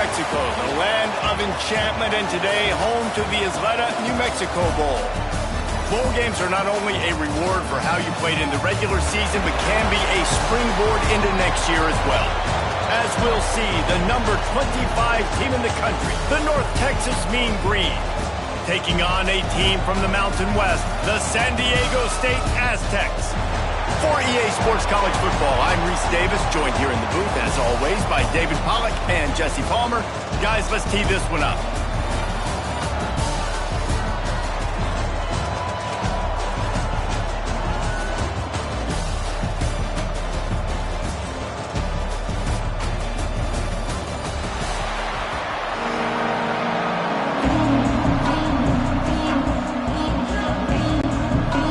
Mexico, the land of enchantment, and today home to the AZTECS New Mexico Bowl. Bowl games are not only a reward for how you played in the regular season, but can be a springboard into next year as well. As we'll see, the number 25 team in the country, the North Texas Mean Green, taking on a team from the Mountain West, the San Diego State Aztecs. For EA Sports College Football, I'm Reese Davis, joined here in the booth, as always, by David Pollack and Jesse Palmer. Guys, let's tee this one up.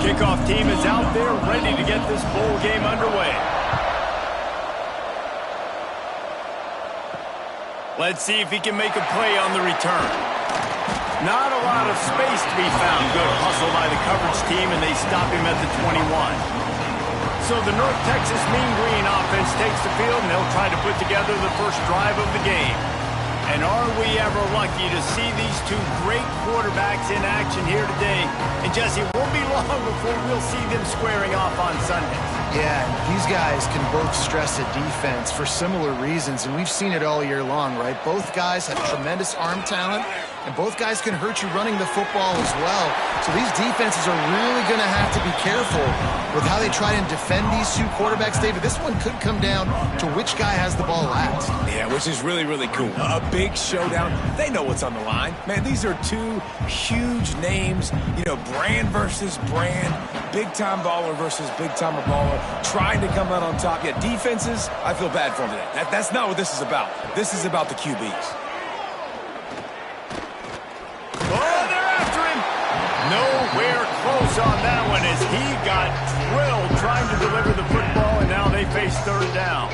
Kickoff team is out there ready to get this bowl game underway. Let's see if he can make a play on the return. Not a lot of space to be found. Good hustle by the coverage team, and they stop him at the 21. So the North Texas Mean Green offense takes the field, and they'll try to put together the first drive of the game. And are we ever lucky to see these two great quarterbacks in action here today? And Jesse, it won't be long before we'll see them squaring off on Sunday. Yeah, these guys can both stress a defense for similar reasons, and we've seen it all year long, right? Both guys have tremendous arm talent, and both guys can hurt you running the football as well. So these defenses are really going to have to be careful with how they try and defend these two quarterbacks. David, this one could come down to which guy has the ball last. Yeah, which is really, really cool. A big showdown. They know what's on the line. Man, these are two huge names, you know, brand versus brand, big-time baller versus big-time baller, trying to come out on top. Yeah, defenses, I feel bad for them today. That's not what this is about. This is about the QBs. Nowhere close on that one as he got drilled trying to deliver the football, and now they face third down.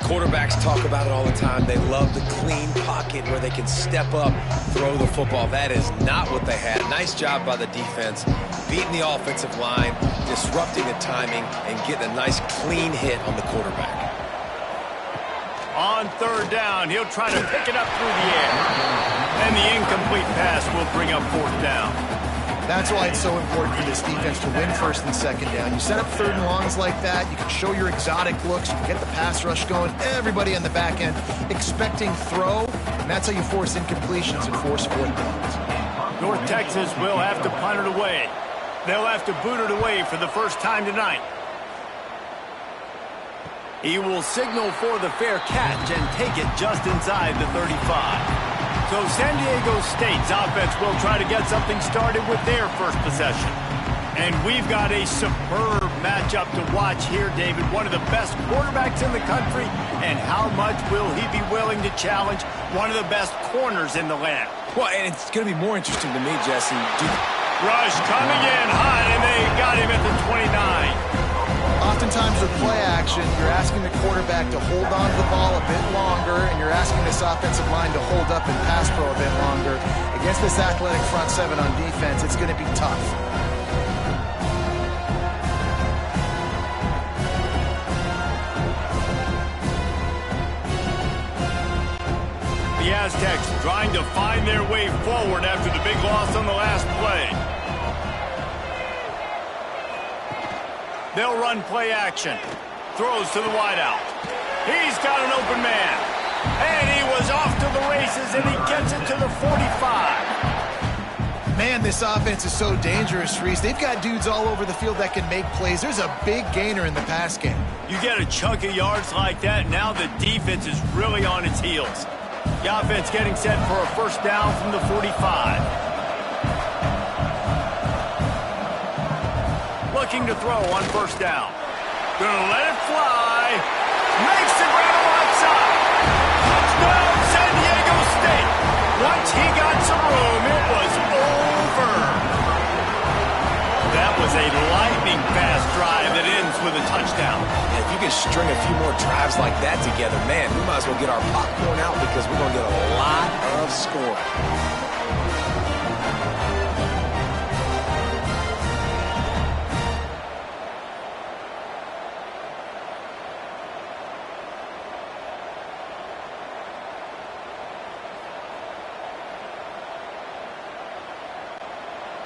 Quarterbacks talk about it all the time. They love the clean pocket where they can step up, throw the football. That is not what they had. Nice job by the defense, beating the offensive line, disrupting the timing, and getting a nice clean hit on the quarterback. On third down, he'll try to pick it up through the air. And the incomplete pass will bring up fourth down. That's why it's so important for this defense to win first and second down. You set up third and longs like that, you can show your exotic looks, you can get the pass rush going, everybody on the back end expecting throw, and that's how you force incompletions and force fourth downs. North Texas will have to punt it away. They'll have to boot it away for the first time tonight. He will signal for the fair catch and take it just inside the 35. So San Diego State's offense will try to get something started with their first possession. And we've got a superb matchup to watch here, David. One of the best quarterbacks in the country. And how much will he be willing to challenge one of the best corners in the land? Well, and it's going to be more interesting to me, Jesse. Rush coming in high, and they got him at the 29. Oftentimes with play action, you're asking the quarterback to hold on to the ball a bit longer, and you're asking this offensive line to hold up and pass pro a bit longer. Against this athletic front seven on defense, it's going to be tough. The Aztecs trying to find their way forward after the big loss on the last play. They'll run play action. Throws to the wideout. He's got an open man. And he was off to the races, and he gets it to the 45. Man, this offense is so dangerous, Reese. They've got dudes all over the field that can make plays. There's a big gainer in the pass game. You get a chunk of yards like that, now the defense is really on its heels. The offense getting set for a first down from the 45. Looking to throw on first down. Gonna let it fly. Makes the grab outside. Touchdown, San Diego State. Once he got some room, it was over. That was a lightning fast drive that ends with a touchdown. If you can string a few more drives like that together, man, we might as well get our popcorn out because we're going to get a lot of scoring.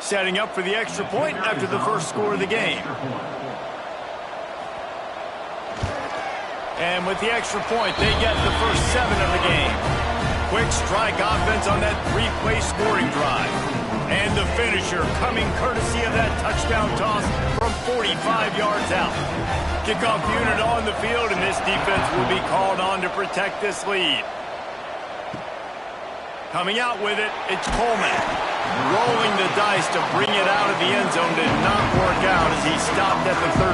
Setting up for the extra point after the first score of the game. And with the extra point, they get the first 7 of the game. Quick strike offense on that 3-play scoring drive. And the finisher coming courtesy of that touchdown toss from 45 yards out. Kickoff unit on the field, and this defense will be called on to protect this lead. Coming out with it, it's Coleman. Rolling the dice to bring it out of the end zone did not work out as he stopped at the 13.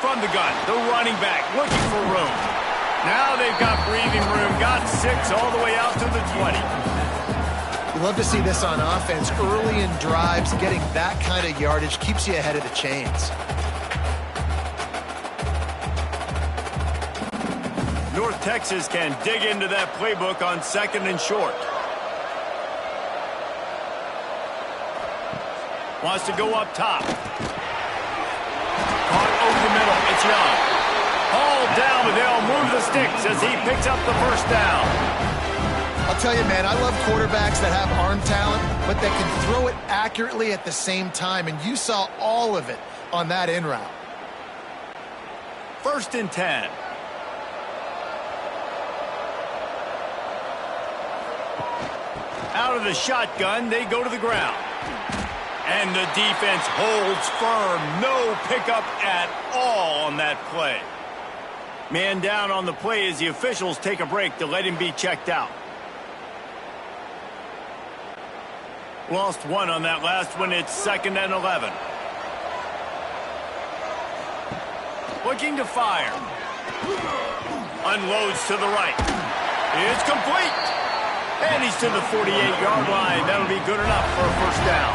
From the gun, the running back looking for room. Now they've got breathing room, got 6 all the way out to the 20. You love to see this on offense. Early in drives, getting that kind of yardage keeps you ahead of the chains. North Texas can dig into that playbook on 2nd and short. Wants to go up top. Caught over the middle. It's Young. Hauled down, but they'll move the sticks as he picks up the first down. I'll tell you, man, I love quarterbacks that have arm talent, but that can throw it accurately at the same time, and you saw all of it on that in route. 1st and 10. Out of the shotgun, they go to the ground. And the defense holds firm. No pickup at all on that play. Man down on the play as the officials take a break to let him be checked out. Lost 1 on that last one. It's 2nd and 11. Looking to fire. Unloads to the right. It's complete. And he's to the 48-yard line. That'll be good enough for a first down.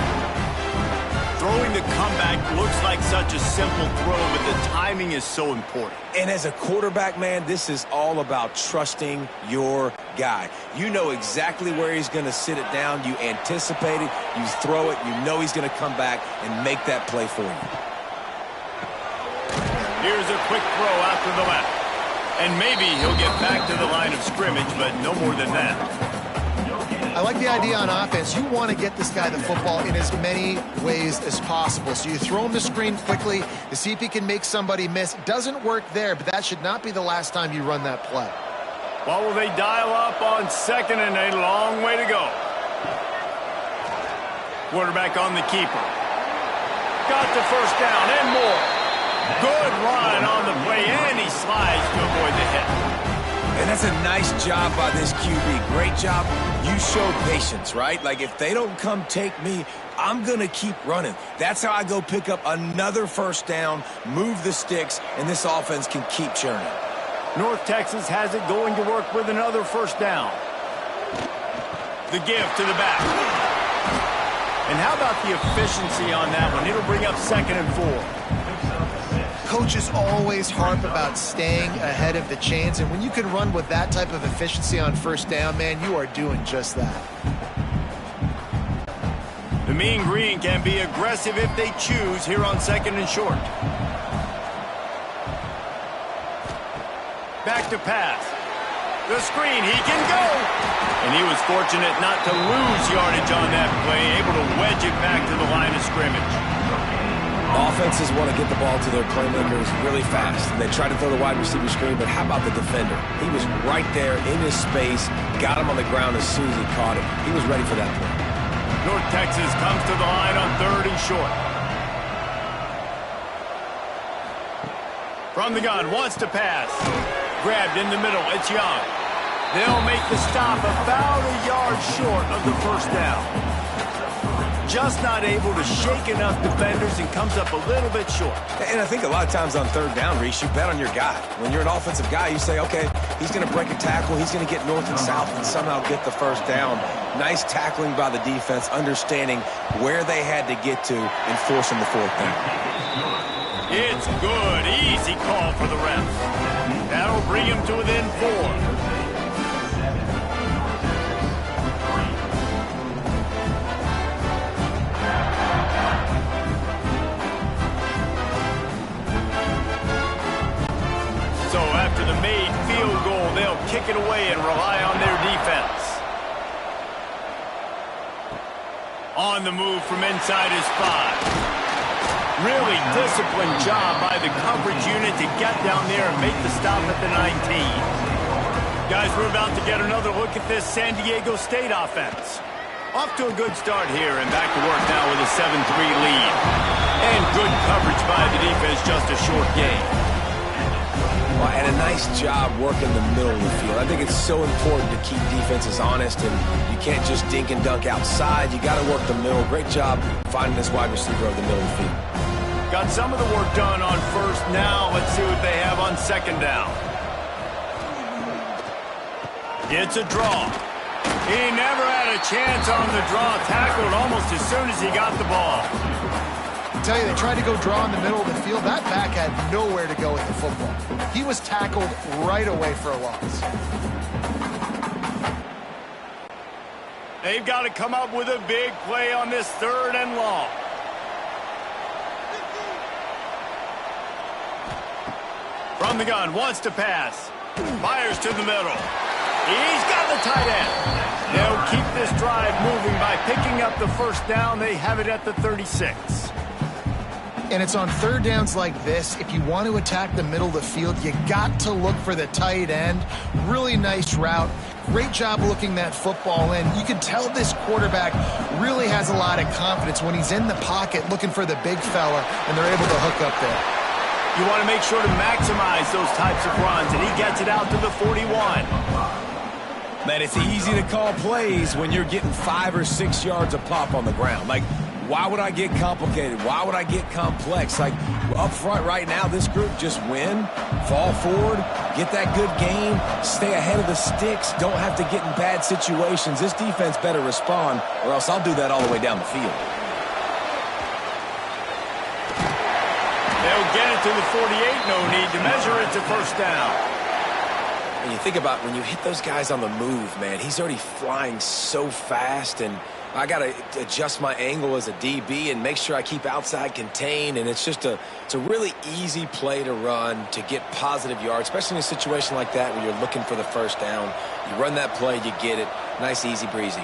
Throwing the comeback looks like such a simple throw, but the timing is so important. And as a quarterback, man, this is all about trusting your guy. You know exactly where he's going to sit it down. You anticipate it. You throw it. You know he's going to come back and make that play for you. Here's a quick throw out to the left. And maybe he'll get back to the line of scrimmage, but no more than that. I like the idea on offense. You want to get this guy the football in as many ways as possible. So you throw him the screen quickly to see if he can make somebody miss. Doesn't work there, but that should not be the last time you run that play. Well, will they dial up on 2nd and a long way to go? Quarterback on the keeper. Got the first down and more. Good run on the play, and he slides to avoid the hit. And that's a nice job by this QB. Great job. You showed patience, right? Like, if they don't come take me, I'm going to keep running. That's how I go pick up another first down, move the sticks, and this offense can keep churning. North Texas has it going to work with another first down. The give to the back. And how about the efficiency on that one? It'll bring up 2nd and 4. Coaches always harp about staying ahead of the chains, and when you can run with that type of efficiency on first down, man, you are doing just that. The Mean Green can be aggressive if they choose here on 2nd and short. Back to pass. The screen, he can go. And he was fortunate not to lose yardage on that play, able to wedge it back to the line of scrimmage. Offenses want to get the ball to their playmakers really fast. And they try to throw the wide receiver screen, but how about the defender? He was right there in his space, got him on the ground as soon as he caught him. He was ready for that play. North Texas comes to the line on 3rd and short. From the gun, wants to pass. Grabbed in the middle, it's Young. They'll make the stop about a yard short of the first down. Just not able to shake enough defenders and comes up a little bit short. And I think a lot of times on 3rd down, Reese, you bet on your guy. When you're an offensive guy, you say, okay, he's going to break a tackle, he's going to get north and south and somehow get the first down. Nice tackling by the defense, understanding where they had to get to and forcing the 4th down. It's good. Easy call for the ref. That'll bring him to within 4. So after the made field goal, they'll kick it away and rely on their defense. On the move from inside his 5. Really disciplined job by the coverage unit to get down there and make the stop at the 19. Guys, we're about to get another look at this San Diego State offense. Off to a good start here and back to work now with a 7-3 lead. And good coverage by the defense, just a short gain. Well, and a nice job working the middle of the field. I think it's so important to keep defenses honest, and you can't just dink and dunk outside. You got to work the middle. Great job finding this wide receiver of the middle of the field. Got some of the work done on first. Now let's see what they have on second down. It's a draw. He never had a chance on the draw. Tackled almost as soon as he got the ball. I tell you, they tried to go draw in the middle of the field. That back had nowhere to go with the football. He was tackled right away for a loss. They've got to come up with a big play on this 3rd and long. From the gun, wants to pass. Fires to the middle. He's got the tight end. They'll keep this drive moving by picking up the first down. They have it at the 36. And it's on 3rd downs like this. If you want to attack the middle of the field, you got to look for the tight end. Really nice route. Great job looking that football in. You can tell this quarterback really has a lot of confidence when he's in the pocket looking for the big fella, and they're able to hook up there. You want to make sure to maximize those types of runs, and he gets it out to the 41. Man, it's easy to call plays when you're getting 5 or 6 yards a pop on the ground. Like, why would I get complicated? Why would I get complex? Like, up front right now, this group just win, fall forward, get that good game, stay ahead of the sticks, don't have to get in bad situations. This defense better respond, or else I'll do that all the way down the field. They'll get it to the 48. No need to measure it to first down. And you think about when you hit those guys on the move, man, he's already flying so fast, and I got to adjust my angle as a DB and make sure I keep outside contained, and it's just it's a really easy play to run to get positive yards, especially in a situation like that where you're looking for the first down. You run that play, you get it. Nice, easy breezy.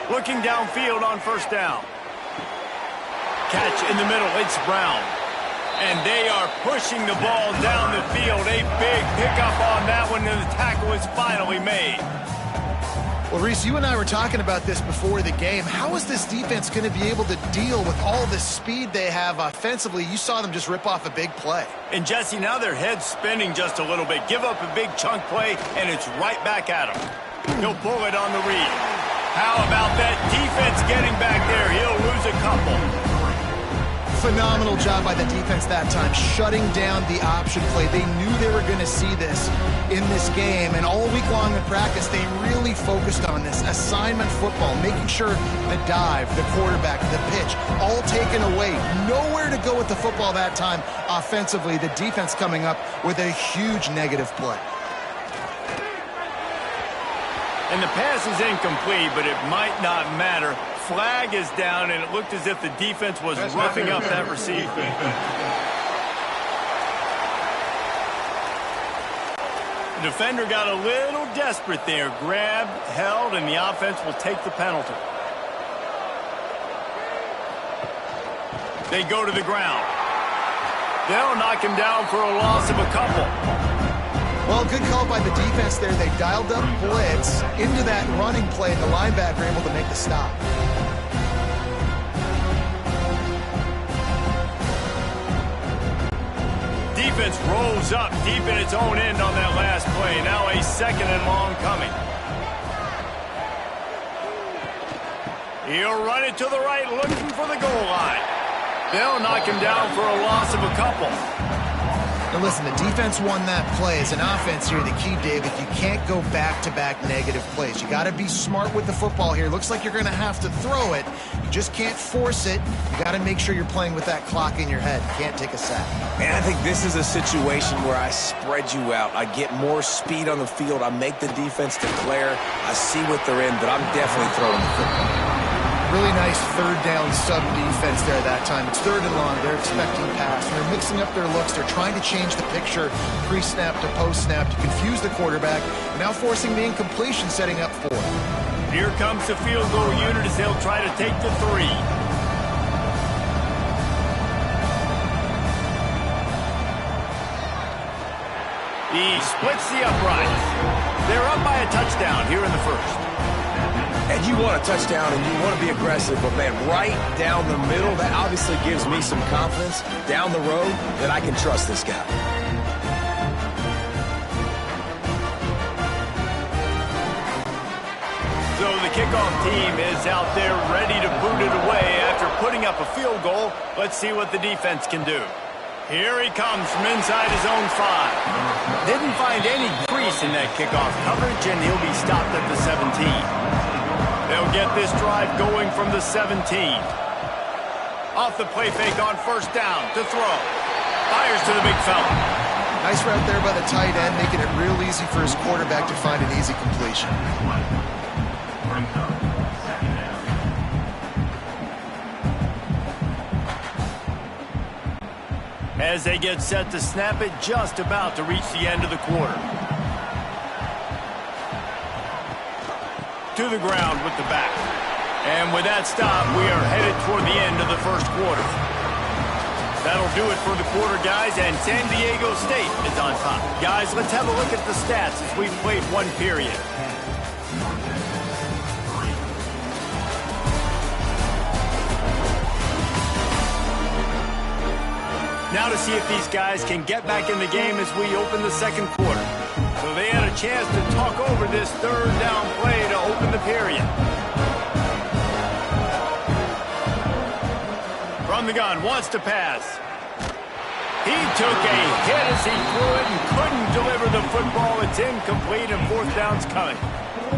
Looking downfield on first down. Catch in the middle, it's Brown. And they are pushing the ball down the field. A big pickup on that one, and the tackle is finally made. Well, Reese, you and I were talking about this before the game. How is this defense going to be able to deal with all the speed they have offensively? You saw them just rip off a big play. And, Jesse, now their head's spinning just a little bit. Give up a big chunk play, and it's right back at him. He'll pull it on the read. How about that defense getting back there? He'll lose a couple. Phenomenal job by the defense that time, shutting down the option play. They knew they were going to see this in this game, and all week long in practice, they really focused on this assignment football, making sure the dive, the quarterback, the pitch, all taken away. Nowhere to go with the football that time offensively. The defense coming up with a huge negative play. And the pass is incomplete, but it might not matter. Flag is down, and it looked as if the defense was roughing up that receiver. The defender got a little desperate there. Grabbed, held, and the offense will take the penalty. They go to the ground. They'll knock him down for a loss of a couple. Well, good call by the defense there. They dialed up blitz into that running play, and the linebacker able to make the stop. Defense rolls up deep in its own end on that last play. Now a 2nd and long coming. He'll run it to the right, looking for the goal line. They'll knock him down for a loss of a couple. Now listen, the defense won that play. As an offense here, the key, David, you can't go back-to-back negative plays. You got to be smart with the football here. Looks like you're going to have to throw it. You just can't force it. You got to make sure you're playing with that clock in your head. You can't take a sack. And I think this is a situation where I spread you out. I get more speed on the field. I make the defense declare. I see what they're in, but I'm definitely throwing the football. Really nice 3rd down sub defense there that time. It's 3rd and long. They're expecting pass. They're mixing up their looks. They're trying to change the picture pre-snap to post-snap to confuse the quarterback. Now forcing the incompletion, setting up 4. Here comes the field goal unit as they'll try to take the 3. He splits the uprights. They're up by a touchdown here in the first. And you want a touchdown and you want to be aggressive, but man, right down the middle, that obviously gives me some confidence down the road that I can trust this guy. So the kickoff team is out there ready to boot it away after putting up a field goal. Let's see what the defense can do. Here he comes from inside his own 5. Didn't find any crease in that kickoff coverage, and he'll be stopped at the 17. They'll get this drive going from the 17. Off the play fake on first down to throw. Fires to the big fella. Nice route there by the tight end, making it real easy for his quarterback to find an easy completion. As they get set to snap it, just about to reach the end of the quarter. To the ground with the back. And with that stop, we are headed toward the end of the first quarter. That'll do it for the quarter, guys, and San Diego State is on top. Guys, let's have a look at the stats as we've played one period. Now to see if these guys can get back in the game as we open the second quarter. So they had a chance to talk over this third down play to open the period. From the gun, wants to pass. He took a hit as he threw it and couldn't deliver the football. It's incomplete and fourth down's coming.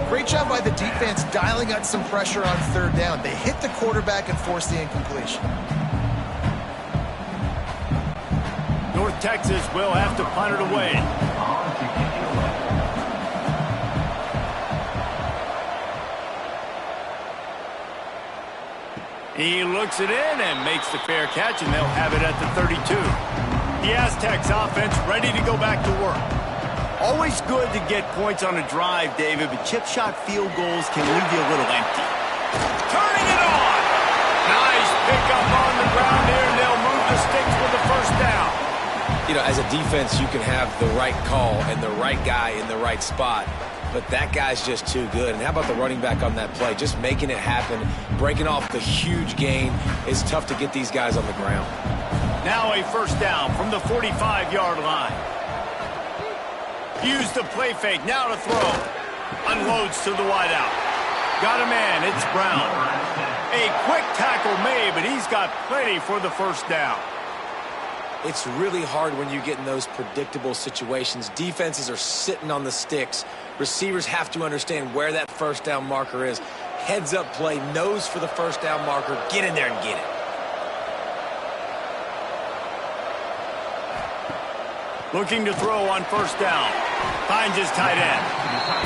Great job by the defense dialing out some pressure on third down. They hit the quarterback and forced the incompletion. North Texas will have to punt it away. He looks it in and makes the fair catch, and they'll have it at the 32. The Aztecs offense ready to go back to work. Always good to get points on a drive, David, but chip shot field goals can leave you a little empty. Turning it on! Nice pickup on the ground there, and they'll move the sticks with the first down. You know, as a defense, you can have the right call and the right guy in the right spot, but that guy's just too good. And how about the running back on that play? Just making it happen, breaking off the huge gain. It's tough to get these guys on the ground. Now a first down from the 45-yard line. Use the play fake, now to throw. Unloads to the wideout. Got a man, it's Brown. A quick tackle made, but he's got plenty for the first down. It's really hard when you get in those predictable situations. Defenses are sitting on the sticks. Receivers have to understand where that first down marker is. Heads up play, nose for the first down marker. Get in there and get it. Looking to throw on first down. Finds his tight end.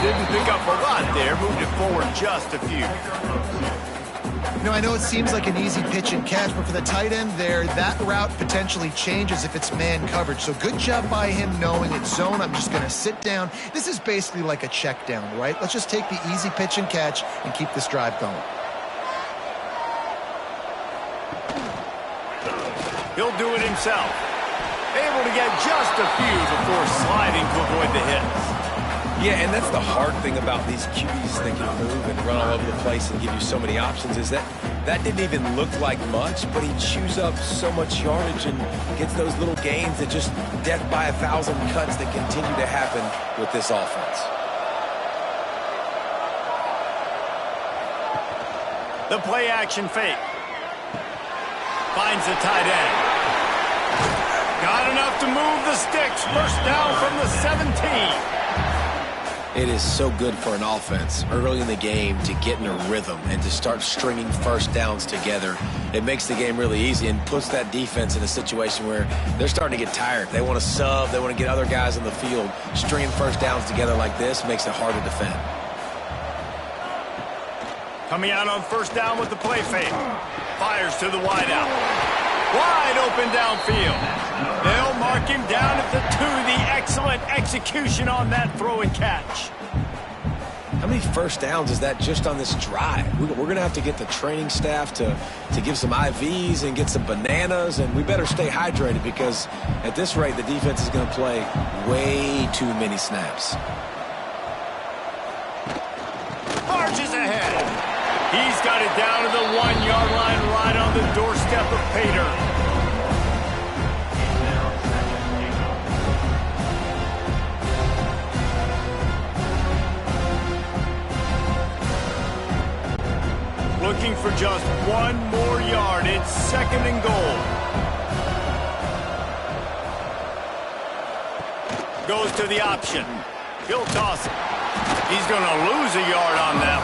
Didn't pick up a lot there. Moved it forward just a few. You know, I know it seems like an easy pitch and catch, but for the tight end there, that route potentially changes if it's man coverage. So good job by him knowing it's zone. I'm just going to sit down. This is basically like a check down, right? Let's just take the easy pitch and catch and keep this drive going. He'll do it himself. Able to get just a few before sliding to avoid the hits. Yeah, and that's the hard thing about these QBs that can move and run all over the place and give you so many options is that didn't even look like much, but he chews up so much yardage and gets those little gains that just death by 1,000 cuts that continue to happen with this offense. The play action fake. Finds the tight end. Got enough to move the sticks. First down from the 17. It is so good for an offense early in the game to get in a rhythm and to start stringing first downs together. It makes the game really easy and puts that defense in a situation where they're starting to get tired. They want to sub. They want to get other guys on the field. Stringing first downs together like this makes it hard to defend. Coming out on first down with the play fake. Fires to the wideout. Wide open downfield. They'll mark him down at the 2. The excellent execution on that throw and catch. How many first downs is that just on this drive? We're going to have to get the training staff to give some IVs and get some bananas, and we better stay hydrated because at this rate, the defense is going to play way too many snaps. Marches ahead. He's got it down to the 1-yard line right on the doorstep of Pater. Looking for just one more yard. It's 2nd and goal. Goes to the option. He'll toss it. He's going to lose a yard on that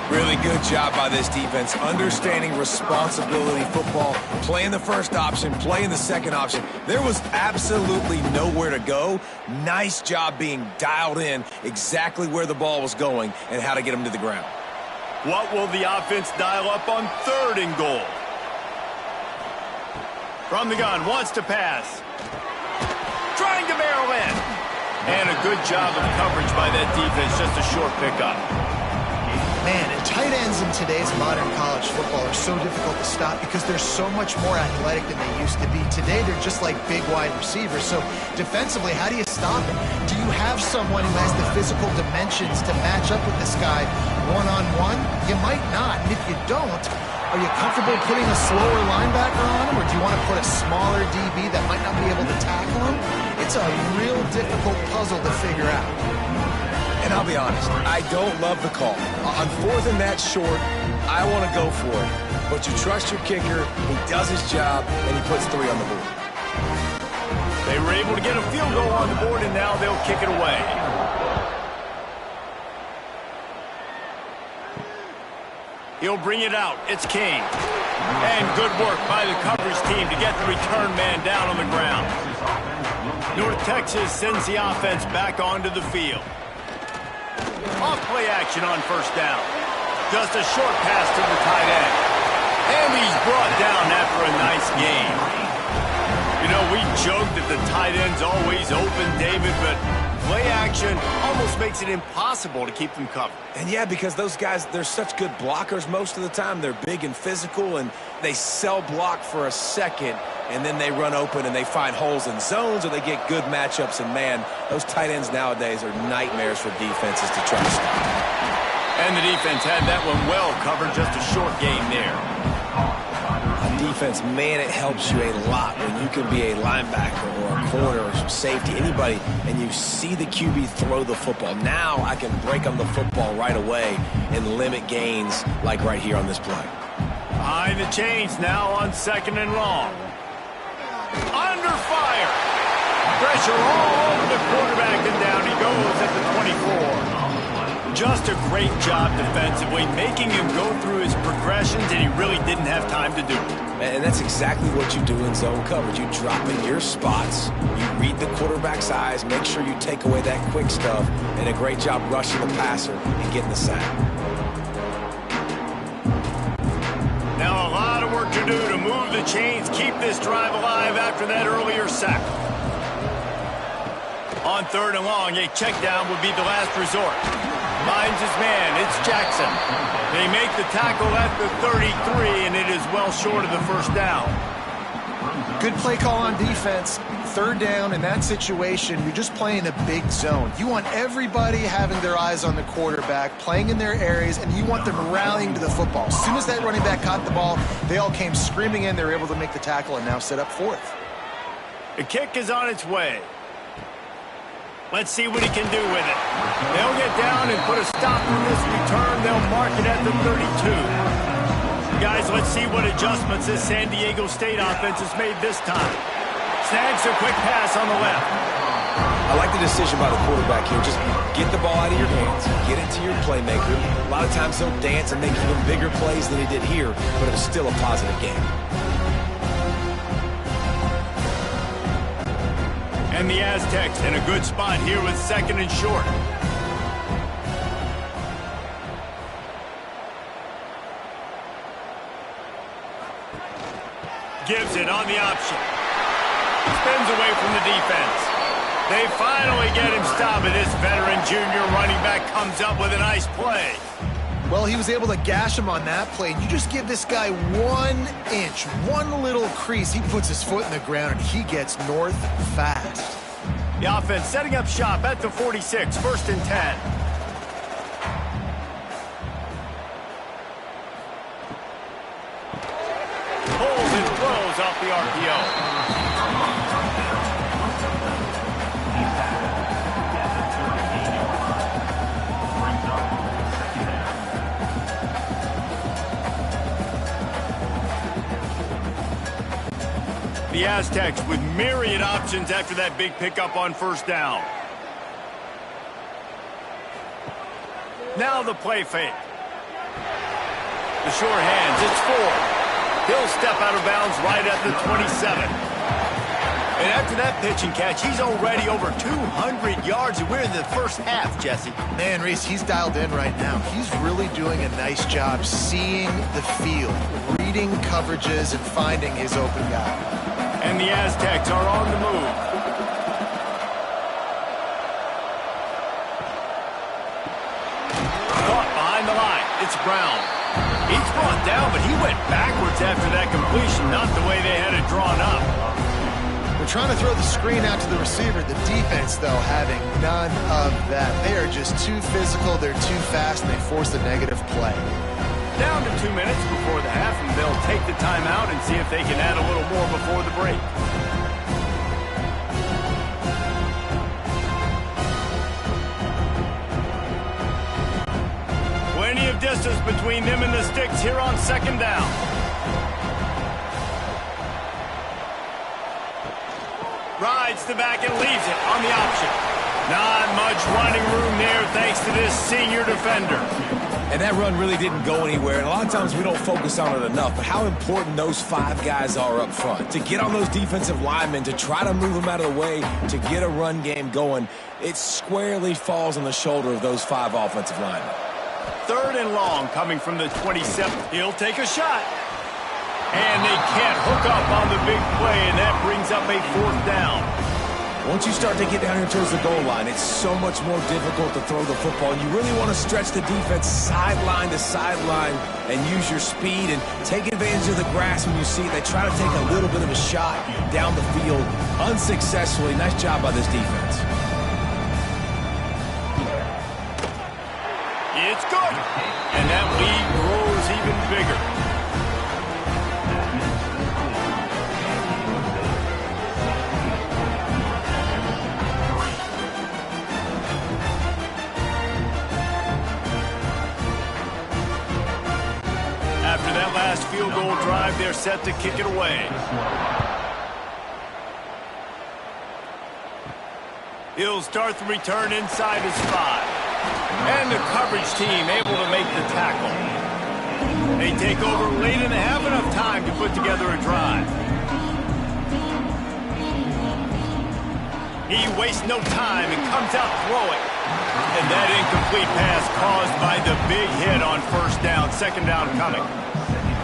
one. Really good job by this defense, understanding responsibility football, playing the first option, playing the second option. There was absolutely nowhere to go. Nice job being dialed in exactly where the ball was going and how to get him to the ground. What will the offense dial up on 3rd and goal? From the gun, wants to pass. Trying to barrel in. And a good job of coverage by that defense, just a short pickup. Man, and tight ends in today's modern college football are so difficult to stop because they're so much more athletic than they used to be. Today, they're just like big wide receivers. So defensively, how do you stop it? Do you have someone who has the physical dimensions to match up with this guy one-on-one? You might not. And if you don't, are you comfortable putting a slower linebacker on him, or do you want to put a smaller DB that might not be able to tackle him? It's a real difficult puzzle to figure out. And I'll be honest, I don't love the call. On 4th and that short, I want to go for it. But you trust your kicker, he does his job, and he puts 3 on the board. They were able to get a field goal on the board, and now they'll kick it away. He'll bring it out. It's King. And good work by the coverage team to get the return man down on the ground. North Texas sends the offense back onto the field. Off play action on 1st down. Just a short pass to the tight end. And he's brought down after a nice gain. You know, we joke that the tight end's always open, David, but play action almost makes it impossible to keep them covered. And yeah, because those guys, they're such good blockers most of the time. They're big and physical, and they sell block for a second, and then they run open and they find holes in zones, or they get good matchups. And man, those tight ends nowadays are nightmares for defenses to try to stop. And the defense had that one well covered, just a short gain there. On defense, man, it helps you a lot when you can be a linebacker or a corner or safety, anybody, and you see the QB throw the football. Now I can break on the football right away and limit gains like right here on this play. Behind the chains now on 2nd and long. Under fire. Pressure all over the quarterback, and down he goes at the 24. Just a great job defensively, making him go through his progressions, and he really didn't have time to do it. And that's exactly what you do in zone coverage. You drop in your spots, you read the quarterback's eyes, make sure you take away that quick stuff, and a great job rushing the passer and getting the sack. Now a lot of work to do to move the chains, keep this drive alive after that earlier sack. On 3rd and long, a check down would be the last resort. Finds his man. It's Jackson. They make the tackle at the 33, and it is well short of the 1st down. Good play call on defense. 3rd down in that situation, you're just playing a big zone. You want everybody having their eyes on the quarterback, playing in their areas, and you want them rallying to the football. As soon as that running back caught the ball, they all came screaming in. They were able to make the tackle and now set up 4th. The kick is on its way. Let's see what he can do with it. They'll get down and put a stop on this return. They'll mark it at the 32. Guys, let's see what adjustments this San Diego State offense has made this time. Snags a quick pass on the left. I like the decision by the quarterback here. Just get the ball out of your hands, get it to your playmaker. A lot of times he'll dance and make even bigger plays than he did here, but it was still a positive game. And the Aztecs in a good spot here with 2nd and short. Gives it on the option. Spins away from the defense. They finally get him stopped, and this veteran junior running back comes up with a nice play. Well, he was able to gash him on that play. You just give this guy 1 inch, one little crease. He puts his foot in the ground, and he gets north fast. The offense setting up shop at the 46, 1st and 10. Pulls and throws off the RPO. The Aztecs with myriad options after that big pickup on 1st down. Now the play fake. The short hands, it's 4. He'll step out of bounds right at the 27. And after that pitch and catch, he's already over 200 yards, and we're in the first half, Jesse. Man, Reese, he's dialed in right now. He's really doing a nice job seeing the field, reading coverages, and finding his open guy. And the Aztecs are on the move. Caught behind the line. It's Brown. He's brought down, but he went backwards after that completion, not the way they had it drawn up. They're trying to throw the screen out to the receiver. The defense, though, having none of that. They are just too physical, they're too fast, and they force the negative play. Down to 2 minutes before the half, and they'll take the timeout and see if they can add a little more before the break. Plenty of distance between them and the sticks here on 2nd down. Rides the back and leaves it on the option. Not much running room there thanks to this senior defender. And that run really didn't go anywhere. And a lot of times we don't focus on it enough, but how important those 5 guys are up front. To get on those defensive linemen, to try to move them out of the way, to get a run game going, it squarely falls on the shoulder of those 5 offensive linemen. 3rd and long coming from the 27. He'll take a shot. And they can't hook up on the big play, and that brings up a 4th down. Once you start to get down here towards the goal line, it's so much more difficult to throw the football. You really want to stretch the defense sideline to sideline and use your speed and take advantage of the grass when you see it. They try to take a little bit of a shot down the field unsuccessfully. Nice job by this defense. It's good. And that lead grows even bigger. After that last field goal drive, they're set to kick it away. He'll start the return inside his 5. And the coverage team able to make the tackle. They take over late in the half, enough time to put together a drive. He wastes no time and comes out throwing. And that incomplete pass caused by the big hit on 1st down, 2nd down coming.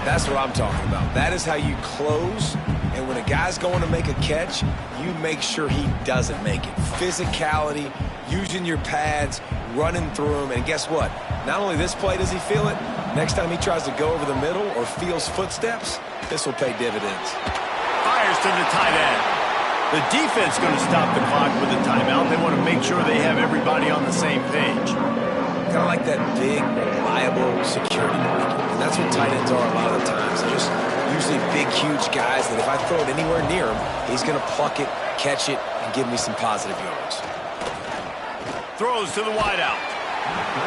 That's what I'm talking about. That is how you close. And when a guy's going to make a catch, you make sure he doesn't make it. Physicality, using your pads, running through them. And guess what? Not only this play does he feel it, next time he tries to go over the middle or feels footsteps, this will pay dividends. Fires to the tight end. The defense going to stop the clock with a timeout. They want to make sure they have everybody on the same page. Kind of like that big, reliable security blanket. And that's what tight ends are a lot of the times. They're just usually big, huge guys that if I throw it anywhere near him, he's going to pluck it, catch it, and give me some positive yards. Throws to the wideout.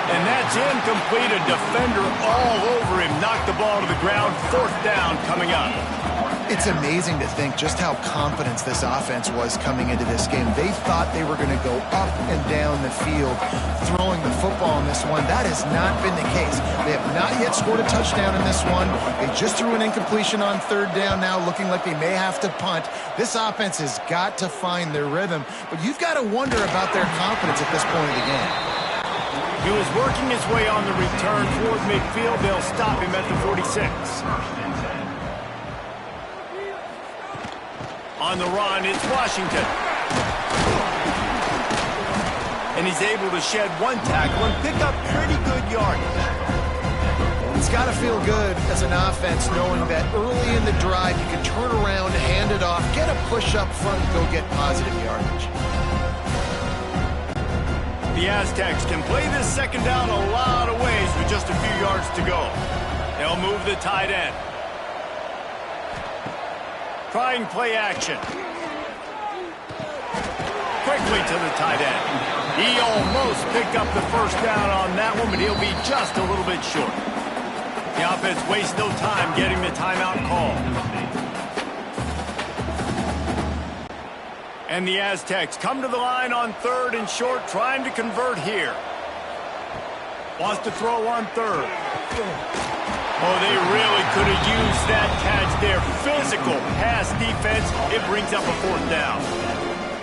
And that's incomplete. A defender all over him. Knocked the ball to the ground. 4th down coming up. It's amazing to think just how confident this offense was coming into this game. They thought they were going to go up and down the field throwing the football in this one. That has not been the case. They have not yet scored a touchdown in this one. They just threw an incompletion on 3rd down now, looking like they may have to punt. This offense has got to find their rhythm, but you've got to wonder about their confidence at this point of the game. He was working his way on the return toward midfield. They'll stop him at the 46. On the run, it's Washington. and he's able to shed one tackle and pick up pretty good yardage. It's got to feel good as an offense knowing that early in the drive you can turn around, hand it off, get a push up front, and go get positive yardage. The Aztecs can play this second down a lot of ways with just a few yards to go. They'll move the tight end. Trying play action. Quickly to the tight end. He almost picked up the first down on that one, but he'll be just a little bit short. The offense wastes no time getting the timeout call. And the Aztecs come to the line on 3rd and short, trying to convert here. Wants to throw on 3rd. Oh, they really could have used that catch there. Physical pass defense. It brings up a 4th down.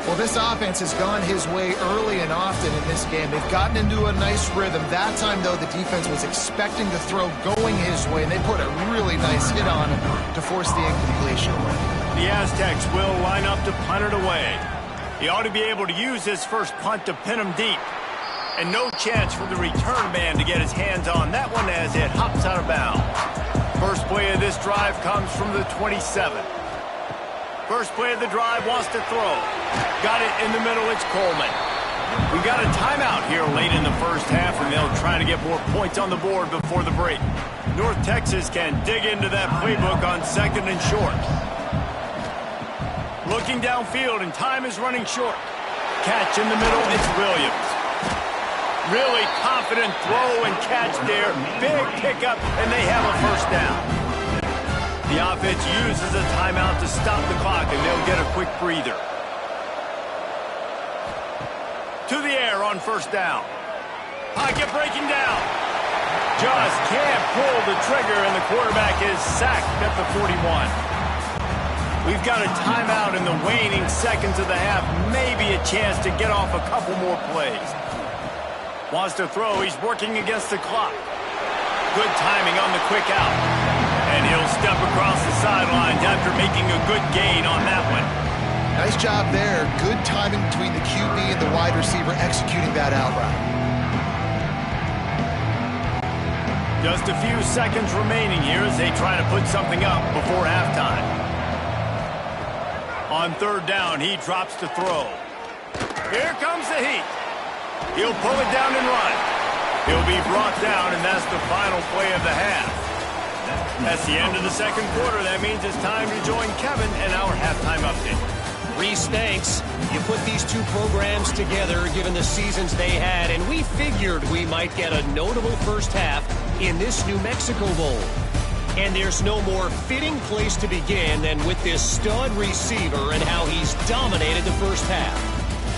Well, this offense has gone his way early and often in this game. They've gotten into a nice rhythm. That time, though, the defense was expecting the throw going his way, and they put a really nice hit on him to force the incompletion. The Aztecs will line up to punt it away. He ought to be able to use his first punt to pin him deep. And no chance for the return man to get his hands on that one as it hops out of bounds. First play of this drive comes from the 27. First play of the drive, wants to throw. Got it in the middle, it's Coleman. We got a timeout here late in the first half, and they'll try to get more points on the board before the break. North Texas can dig into that playbook on 2nd and short. Looking downfield, and time is running short. Catch in the middle, it's Williams. Really confident throw and catch there. Big pickup, and they have a first down. The offense uses a timeout to stop the clock, and they'll get a quick breather. To the air on 1st down. Pocket breaking down. Just can't pull the trigger, and the quarterback is sacked at the 41. We've got a timeout in the waning seconds of the half. Maybe a chance to get off a couple more plays. Wants to throw. He's working against the clock. Good timing on the quick out. And he'll step across the sidelines after making a good gain on that one. Nice job there. Good timing between the QB and the wide receiver executing that out route. Just a few seconds remaining here as they try to put something up before halftime. On 3rd down, he drops to throw. Here comes the heat. He'll pull it down and run. He'll be brought down, and that's the final play of the half. That's the end of the second quarter. That means it's time to join Kevin and our halftime update. Reese, thanks. You put these two programs together given the seasons they had, and we figured we might get a notable first half in this New Mexico Bowl. And there's no more fitting place to begin than with this stud receiver and how he's dominated the first half.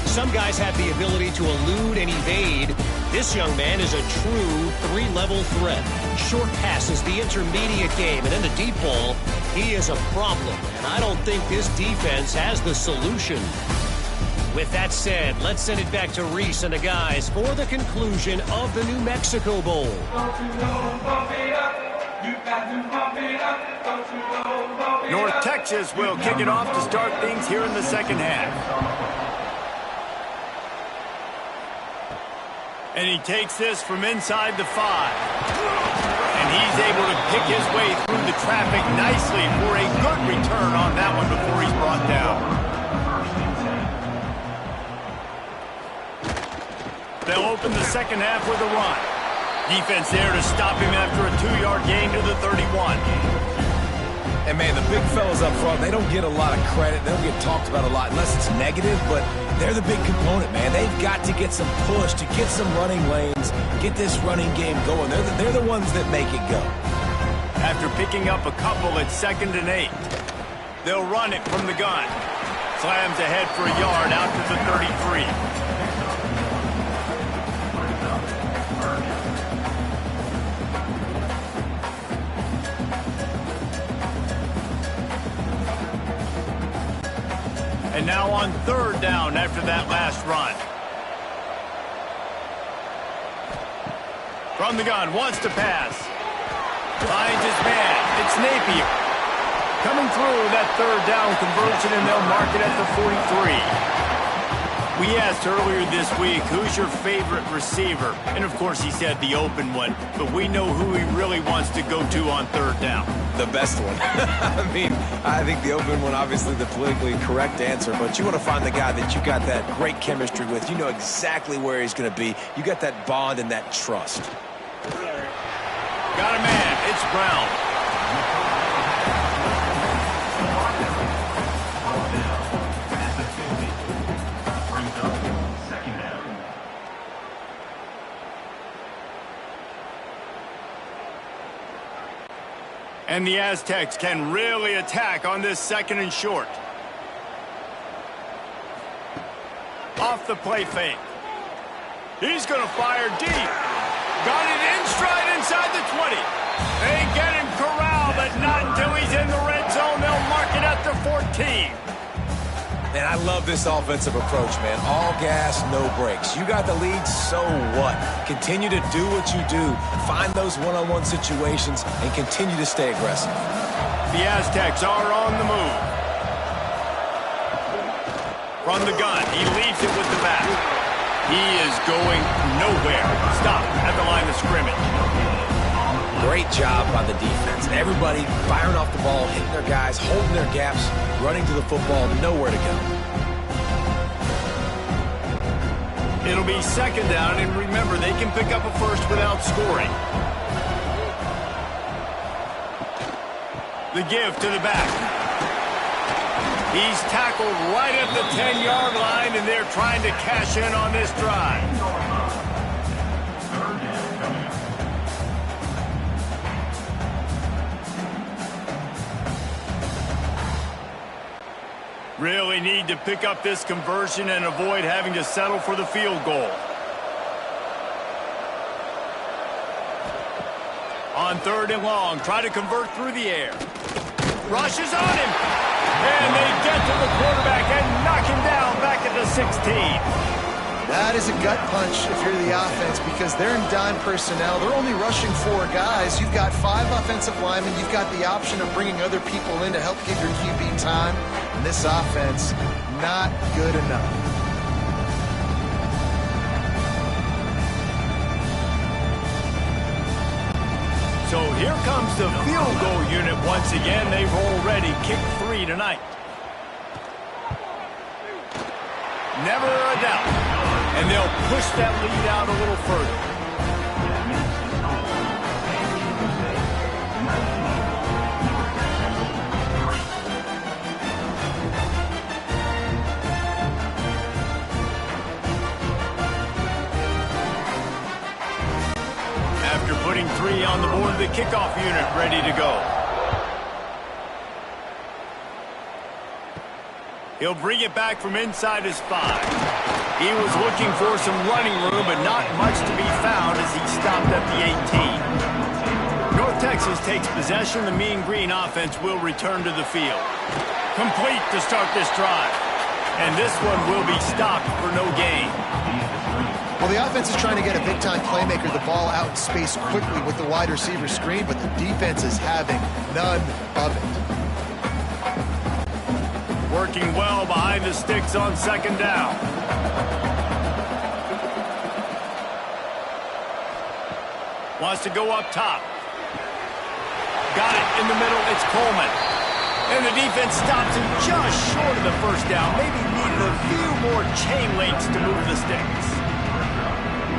Some guys have the ability to elude and evade. This young man is a true 3-level threat. Short passes, the intermediate game, and then the deep ball. He is a problem, and I don't think this defense has the solution. With that said, let's send it back to Reese and the guys for the conclusion of the New Mexico Bowl. North Texas will kick it off to start things here in the second half. And he takes this from inside the 5. And he's able to pick his way through the traffic nicely for a good return on that one before he's brought down. They'll open the second half with a run. Defense there to stop him after a 2-yard gain to the 31. And, man, the big fellas up front, they don't get a lot of credit. They don't get talked about a lot unless it's negative, but they're the big component, man. They've got to get some push, to get some running lanes, get this running game going. They're the ones that make it go. After picking up a couple at 2nd and 8, they'll run it from the gun. Slams ahead for a yard out to the 33. And now on 3rd down after that last run. From the gun, wants to pass. Finds his man. It's Napier. Coming through that 3rd down conversion, and they'll mark it at the 43. We asked earlier this week, who's your favorite receiver? And of course he said the open one, but we know who he really wants to go to on third down. The best one. I mean, I think the open one, obviously the politically correct answer, but you want to find the guy that you got that great chemistry with. You know exactly where he's going to be. You got that bond and that trust. Got a man. It's Brown. And the Aztecs can really attack on this second and short. Off the play fake. He's going to fire deep. Got it in stride inside the 20. They get him corralled, but not until he's in the red zone. They'll mark it at the 14. And I love this offensive approach, man. All gas, no brakes. You got the lead, so what? Continue to do what you do. Find those one-on-one situations and continue to stay aggressive. The Aztecs are on the move. From the gun, he leaves it with the back. He is going nowhere. Stop at the line of scrimmage. Great job by the defense. Everybody firing off the ball, hitting their guys, holding their gaps, running to the football, nowhere to go. It'll be second down, and remember, they can pick up a first without scoring. The give to the back. He's tackled right at the 10-yard line, and they're trying to cash in on this drive. Really need to pick up this conversion and avoid having to settle for the field goal. On third and long, try to convert through the air. Rushes on him. And they get to the quarterback and knock him down back at the 16. That is a gut punch if you're the offense because they're in dime personnel. They're only rushing 4 guys. You've got 5 offensive linemen. You've got the option of bringing other people in to help give your QB time. And this offense, not good enough. So here comes the field goal unit once again. They've already kicked 3 tonight. Never a doubt. And they'll push that lead out a little further. After putting 3 on the board, the kickoff unit ready to go. He'll bring it back from inside his 5. He was looking for some running room, but not much to be found as he stopped at the 18. North Texas takes possession. The Mean Green offense will return to the field. Complete to start this drive. And this one will be stopped for no gain. Well, the offense is trying to get a big-time playmaker the ball out in space quickly with the wide receiver screen, but the defense is having none of it. Working well behind the sticks on second down. Wants to go up top. Got it in the middle. It's Coleman. And the defense stops him just short of the first down. Maybe needed a few more chain links to move the sticks.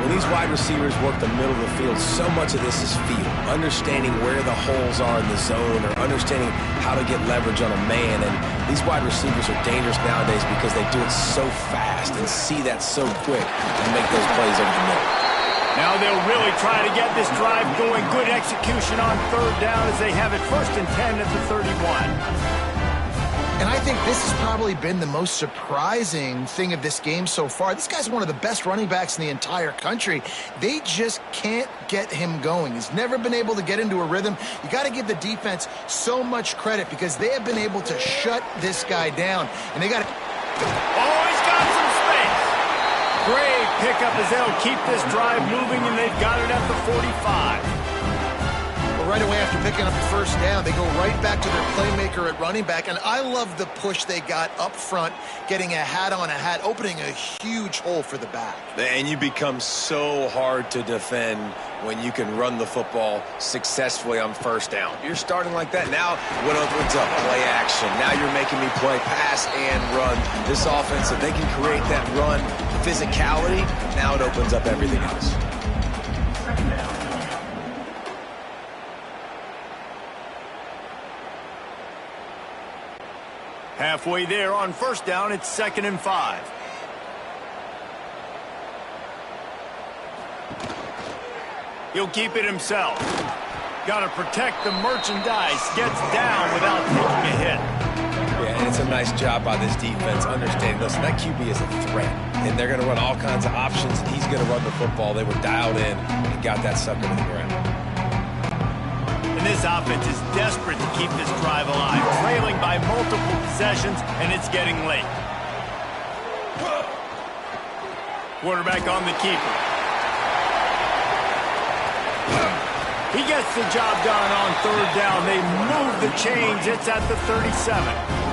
When these wide receivers work the middle of the field, so much of this is feel. Understanding where the holes are in the zone or understanding how to get leverage on a man. And these wide receivers are dangerous nowadays because they do it so fast and see that so quick and make those plays over the middle. Now they'll really try to get this drive going. Good execution on third down as they have it 1st and 10 at the 31. And I think this has probably been the most surprising thing of this game so far. This guy's one of the best running backs in the entire country. They just can't get him going. He's never been able to get into a rhythm. You got to give the defense so much credit because they have been able to shut this guy down. And they got to... Oh, he's got some space. Great pickup as they'll keep this drive moving, and they've got it at the 45. Well, right away after picking up the first down, they go right back to their playmaker at running back. And I love the push they got up front, getting a hat on a hat, opening a huge hole for the back. And you become so hard to defend when you can run the football successfully on first down. You're starting like that. Now what opens up? Play action. Now you're making me play pass and run. This offense, if they can create that run physicality, now it opens up everything else. Halfway there on first down, it's 2nd and 5. He'll keep it himself. Got to protect the merchandise. Gets down without taking a hit. Yeah, and it's a nice job by this defense understanding, listen, that QB is a threat, and they're going to run all kinds of options, and he's going to run the football. They were dialed in and got that sucker to the ground. And this offense is desperate to keep this drive alive, trailing by multiple possessions, and it's getting late. Quarterback on the keeper. He gets the job done on 3rd down. They move the chains. It's at the 37.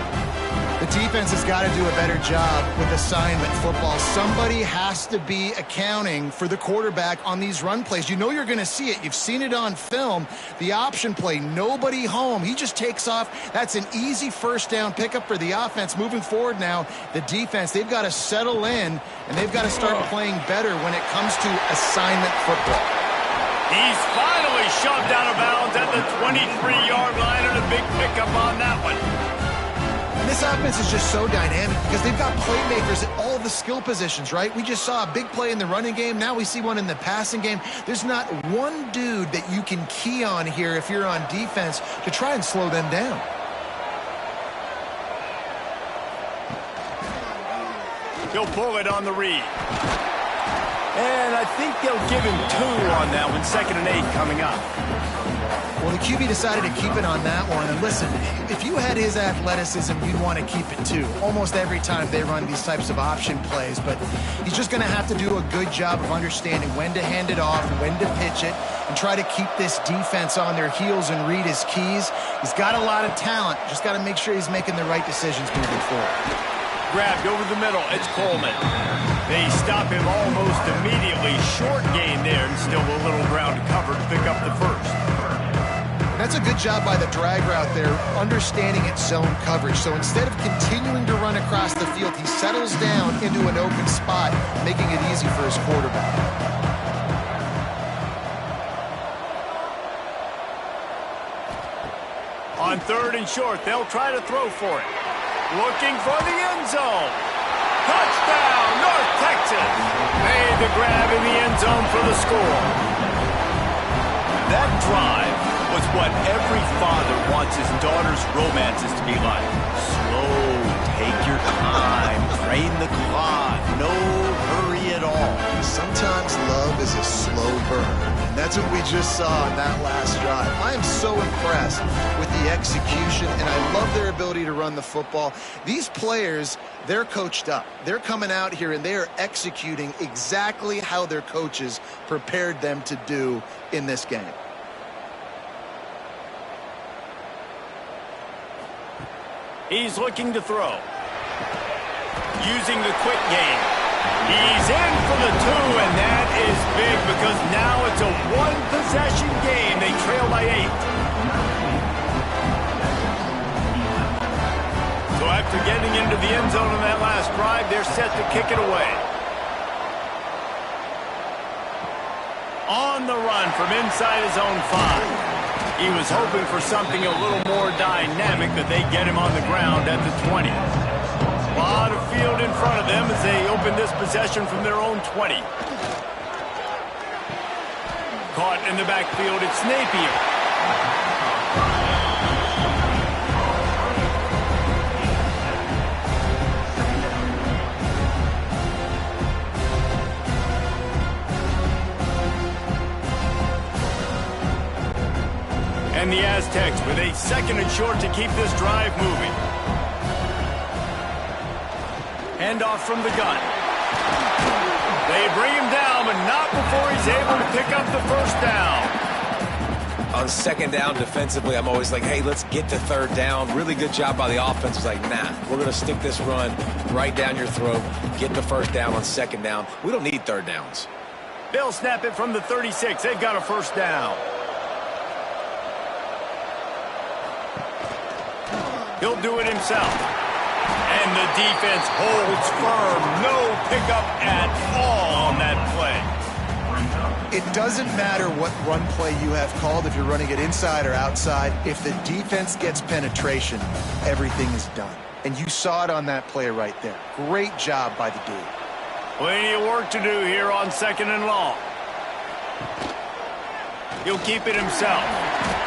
The defense has got to do a better job with assignment football. Somebody has to be accounting for the quarterback on these run plays. You know you're going to see it. You've seen it on film. The option play, nobody home. He just takes off. That's an easy first down pickup for the offense. Moving forward now, the defense, they've got to settle in, and they've got to start playing better when it comes to assignment football. He's finally shoved out of bounds at the 23-yard line, and a big pickup on that one. This offense is just so dynamic because they've got playmakers at all the skill positions, right? We just saw a big play in the running game. Now we see one in the passing game. There's not one dude that you can key on here if you're on defense to try and slow them down. He'll pull it on the read. And I think they'll give him 2 on that one. 2nd and 8 coming up. Well, the QB decided to keep it on that one. And listen, if you had his athleticism, you'd want to keep it too. Almost every time they run these types of option plays. But he's just going to have to do a good job of understanding when to hand it off, when to pitch it, and try to keep this defense on their heels and read his keys. He's got a lot of talent. Just got to make sure he's making the right decisions moving forward. Grabbed over the middle. It's Coleman. They stop him almost immediately. Short gain there, and still a little ground to cover to pick up the first. That's a good job by the drag route there, understanding its zone coverage. So instead of continuing to run across the field, he settles down into an open spot, making it easy for his quarterback. On 3rd and short, they'll try to throw for it. Looking for the end zone. Touchdown, North Texas. Made the grab in the end zone for the score. That drive was what every father wants his daughter's romances to be like. Slow, take your time, drain the clock, no hurry at all. Sometimes love is a slow burn. That's what we just saw in that last drive. I am so impressed with the execution, and I love their ability to run the football. These players, they're coached up. They're coming out here, and they are executing exactly how their coaches prepared them to do in this game. He's looking to throw. Using the quick game. He's in for the 2, and that is big because now it's a one-possession game. They trail by 8. So after getting into the end zone in that last drive, they're set to kick it away. On the run from inside his own 5. He was hoping for something a little more dynamic, but they get him on the ground at the 20. A lot of field in front of them as they open this possession from their own 20. Caught in the backfield, it's Napier. And the Aztecs with a 2nd and short to keep this drive moving. Handoff from the gun. They bring him down, but not before he's able to pick up the first down. on second down defensively, I'm always like, hey, let's get to third down. Really good job by the offense. It's like, nah, we're going to stick this run right down your throat, get the first down on second down. We don't need third downs. They'll snap it from the 36. They've got a first down. He'll do it himself. And the defense holds firm. No pickup at all on that play. It doesn't matter what run play you have called, if you're running it inside or outside. If the defense gets penetration, everything is done. And you saw it on that play right there. Great job by the D. Plenty of work to do here on second and long. He'll keep it himself.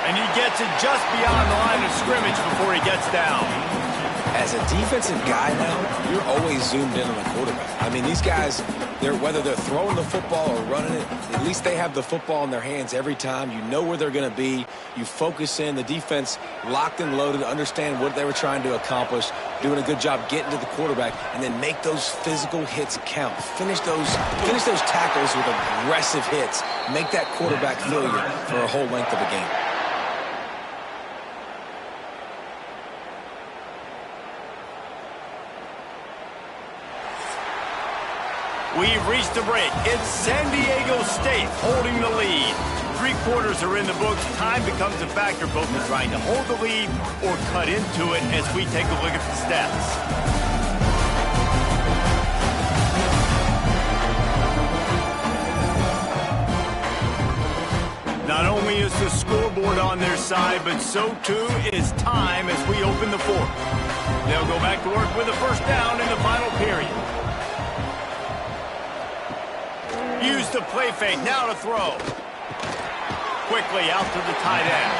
And he gets it just beyond the line of scrimmage before he gets down. As a defensive guy now, you're always zoomed in on the quarterback. I mean, these guys, whether they're throwing the football or running it, at least they have the football in their hands every time. You know where they're going to be. You focus in. The defense locked and loaded, understand what they were trying to accomplish, doing a good job getting to the quarterback, and then make those physical hits count. Finish those tackles with aggressive hits. Make that quarterback feel you for a whole length of a game. We've reached the break. It's San Diego State holding the lead. 3 quarters are in the books. Time becomes a factor both in trying to hold the lead or cut into it as we take a look at the stats. Not only is the scoreboard on their side, but so too is time as we open the fourth. They'll go back to work with a first down in the final period. Use the play fake, now to throw. Quickly out to the tight end.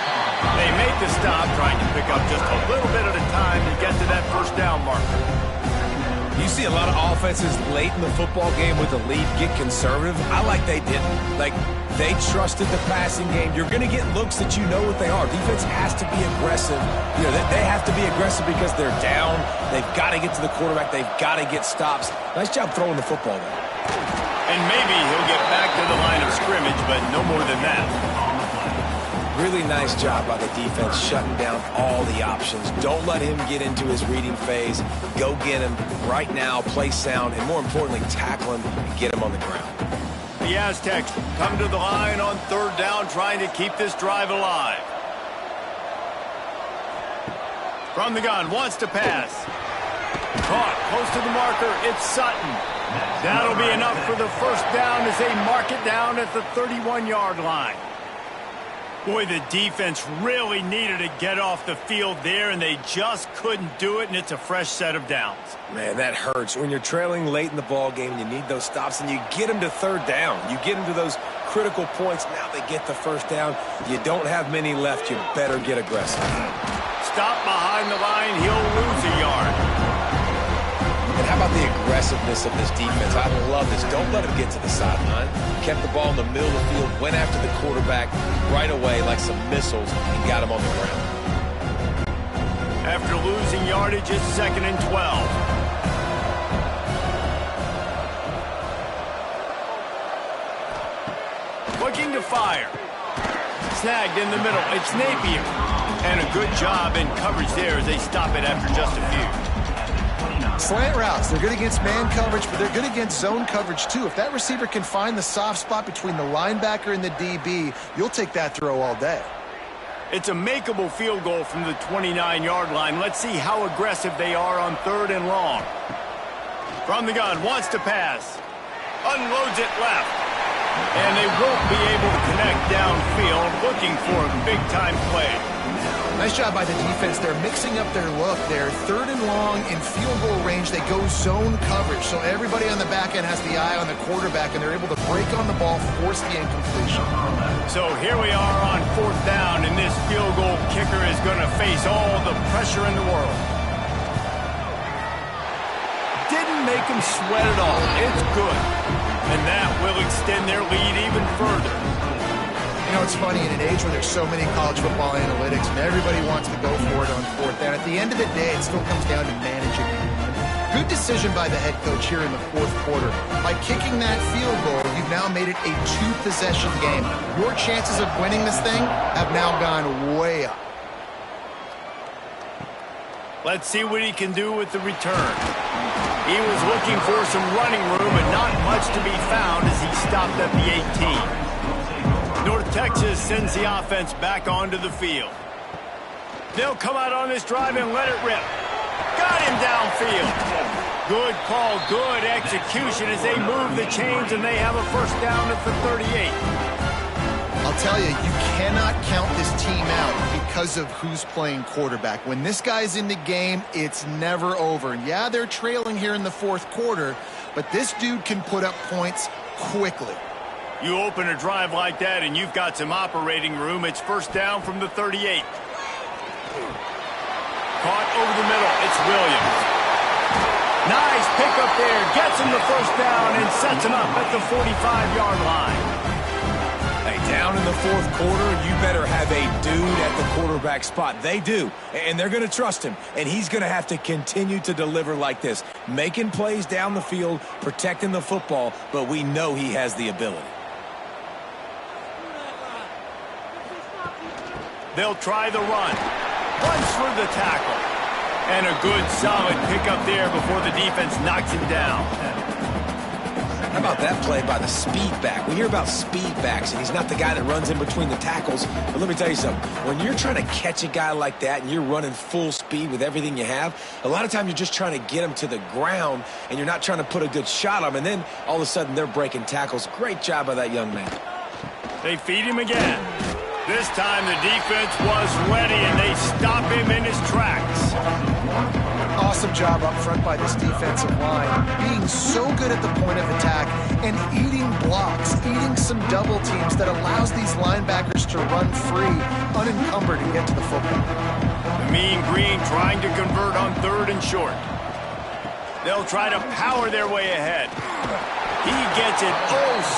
They make the stop, trying to pick up just a little bit at a time to get to that first down marker. You see a lot of offenses late in the football game with the lead get conservative. I like they didn't. Like, they trusted the passing game. You're going to get looks that you know what they are. Defense has to be aggressive. You know, they have to be aggressive because they're down. They've got to get to the quarterback. They've got to get stops. Nice job throwing the football there. And maybe he'll get back to the line of scrimmage, but no more than that. Really nice job by the defense shutting down all the options. Don't let him get into his reading phase. Go get him right now, play sound, and more importantly, tackle him and get him on the ground. The Aztecs come to the line on third down, trying to keep this drive alive. From the gun, wants to pass. Caught close to the marker, it's Sutton. That'll be enough for the first down as they mark it down at the 31-yard line. Boy, the defense really needed to get off the field there, and they just couldn't do it, and it's a fresh set of downs. Man, that hurts. When you're trailing late in the ball game, you need those stops, and you get them to third down. You get them to those critical points. Now they get the first down. You don't have many left. You better get aggressive. Stop behind the line. He'll lose a yard. And how about the aggressiveness of this defense? I love this. Don't let him get to the sideline. Kept the ball in the middle of the field, went after the quarterback right away like some missiles, and got him on the ground. After losing yardage, it's 2nd and 12. Looking to fire. Snagged in the middle. It's Napier. And a good job in coverage there as they stop it after just a few. Slant routes, they're good against man coverage, but they're good against zone coverage too. If that receiver can find the soft spot between the linebacker and the DB, you'll take that throw all day. It's a makeable field goal from the 29-yard line. Let's see how aggressive they are on third and long. From the gun, wants to pass. Unloads it left. And they won't be able to connect downfield, looking for a big-time play. Nice job by the defense. They're mixing up their look there. Third and long in field goal range. They go zone coverage. So everybody on the back end has the eye on the quarterback, and they're able to break on the ball, force the incompletion. So here we are on fourth down, and this field goal kicker is going to face all the pressure in the world. Didn't make him sweat at all. It's good. And that will extend their lead even further. You know, it's funny, in an age where there's so many college football analytics and everybody wants to go for it on fourth down, at the end of the day, it still comes down to managing. Good decision by the head coach here in the fourth quarter. By kicking that field goal, you've now made it a two-possession game. Your chances of winning this thing have now gone way up. Let's see what he can do with the return. He was looking for some running room, but not much to be found as he stopped at the 18. North Texas sends the offense back onto the field. They'll come out on this drive and let it rip. Got him downfield. Good call, good execution as they move the chains and they have a first down at the 38. I'll tell you, you cannot count this team out because of who's playing quarterback. When this guy's in the game, it's never over. And yeah, they're trailing here in the fourth quarter, but this dude can put up points quickly. You open a drive like that and you've got some operating room. It's first down from the 38. Caught over the middle. It's Williams. Nice pickup there. Gets him the first down and sets him up at the 45-yard line. Hey, down in the fourth quarter, you better have a dude at the quarterback spot. They do, and they're going to trust him, and he's going to have to continue to deliver like this, making plays down the field, protecting the football, but we know he has the ability. They'll try the run. Runs through the tackle. And a good, solid pickup there before the defense knocks him down. How about that play by the speed back? We hear about speed backs, and he's not the guy that runs in between the tackles. But let me tell you something. When you're trying to catch a guy like that and you're running full speed with everything you have, a lot of times you're just trying to get him to the ground, and you're not trying to put a good shot on him, and then all of a sudden they're breaking tackles. Great job by that young man. They feed him again. This time the defense was ready, and they stop him in his tracks. Awesome job up front by this defensive line, being so good at the point of attack and eating blocks, eating some double teams that allows these linebackers to run free, unencumbered, and get to the football. The Mean Green trying to convert on 3rd and short. They'll try to power their way ahead. He gets it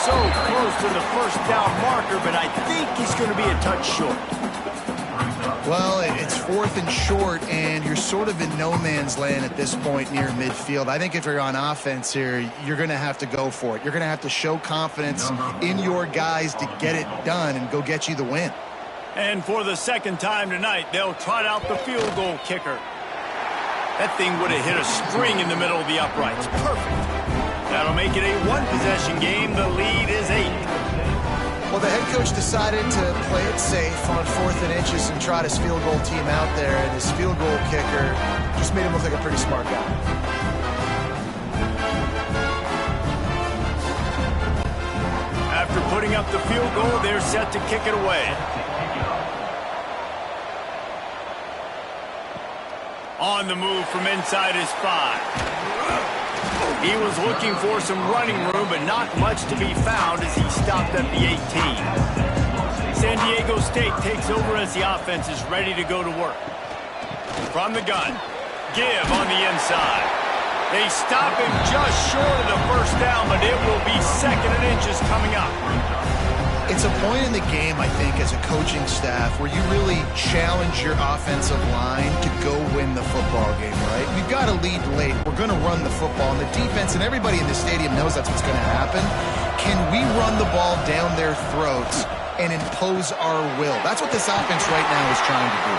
so close to the first down marker, but I think he's going to be a touch short. Well, it's 4th and short, and you're sort of in no man's land at this point near midfield. I think if you're on offense here, you're going to have to go for it. You're going to have to show confidence in your guys to get it done and go get you the win. And for the second time tonight, they'll trot out the field goal kicker. That thing would have hit a string in the middle of the uprights. Perfect. That'll make it a one-possession game. The lead is 8. Well, the head coach decided to play it safe on 4th and inches and trot his field goal team out there, and his field goal kicker just made him look like a pretty smart guy. After putting up the field goal, they're set to kick it away. On the move from inside his 5. He was looking for some running room, but not much to be found as he stopped at the 18. San Diego State takes over as the offense is ready to go to work. From the gun, give on the inside. They stop him just short of the first down, but it will be 2nd and inches coming up. It's a point in the game, I think, as a coaching staff where you really challenge your offensive line to go win the football game, right? We've got to lead late. We're going to run the football, and the defense and everybody in the stadium knows that's what's going to happen. Can we run the ball down their throats and impose our will? That's what this offense right now is trying to do.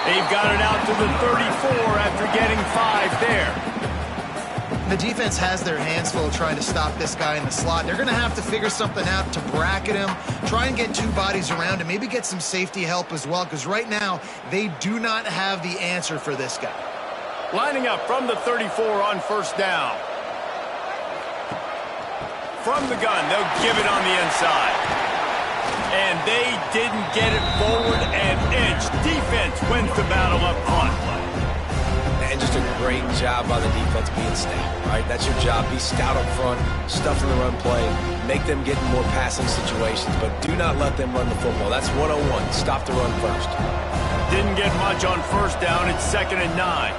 They've got it out to the 34 after getting 5 there. The defense has their hands full trying to stop this guy in the slot. They're going to have to figure something out to bracket him, try and get 2 bodies around him, maybe get some safety help as well, because right now they do not have the answer for this guy. Lining up from the 34 on first down. From the gun, they'll give it on the inside. And they didn't get it forward an inch. Defense wins the battle up front. And just a great job by the defense being stout, right? That's your job. Be stout up front, stuff in the run play, make them get in more passing situations, but do not let them run the football. That's 101. Stop the run first. Didn't get much on first down. It's 2nd and 9.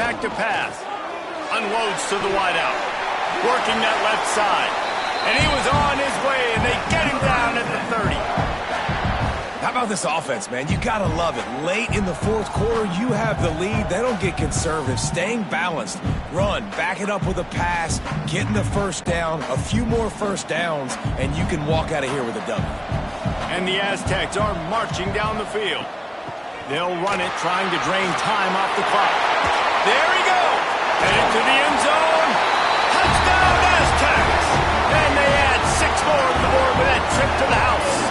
Back to pass. Unloads to the wideout. Working that left side. And he was on his way, and they get him down at the 30. How about this offense, man? You got to love it. Late in the fourth quarter, you have the lead. They don't get conservative. Staying balanced. Run, back it up with a pass, getting the first down, a few more first downs, and you can walk out of here with a W. And the Aztecs are marching down the field. They'll run it, trying to drain time off the clock. There he goes. Headed to the end zone. Touchdown, Aztecs. And they add 6 more to the board with that trip to the house.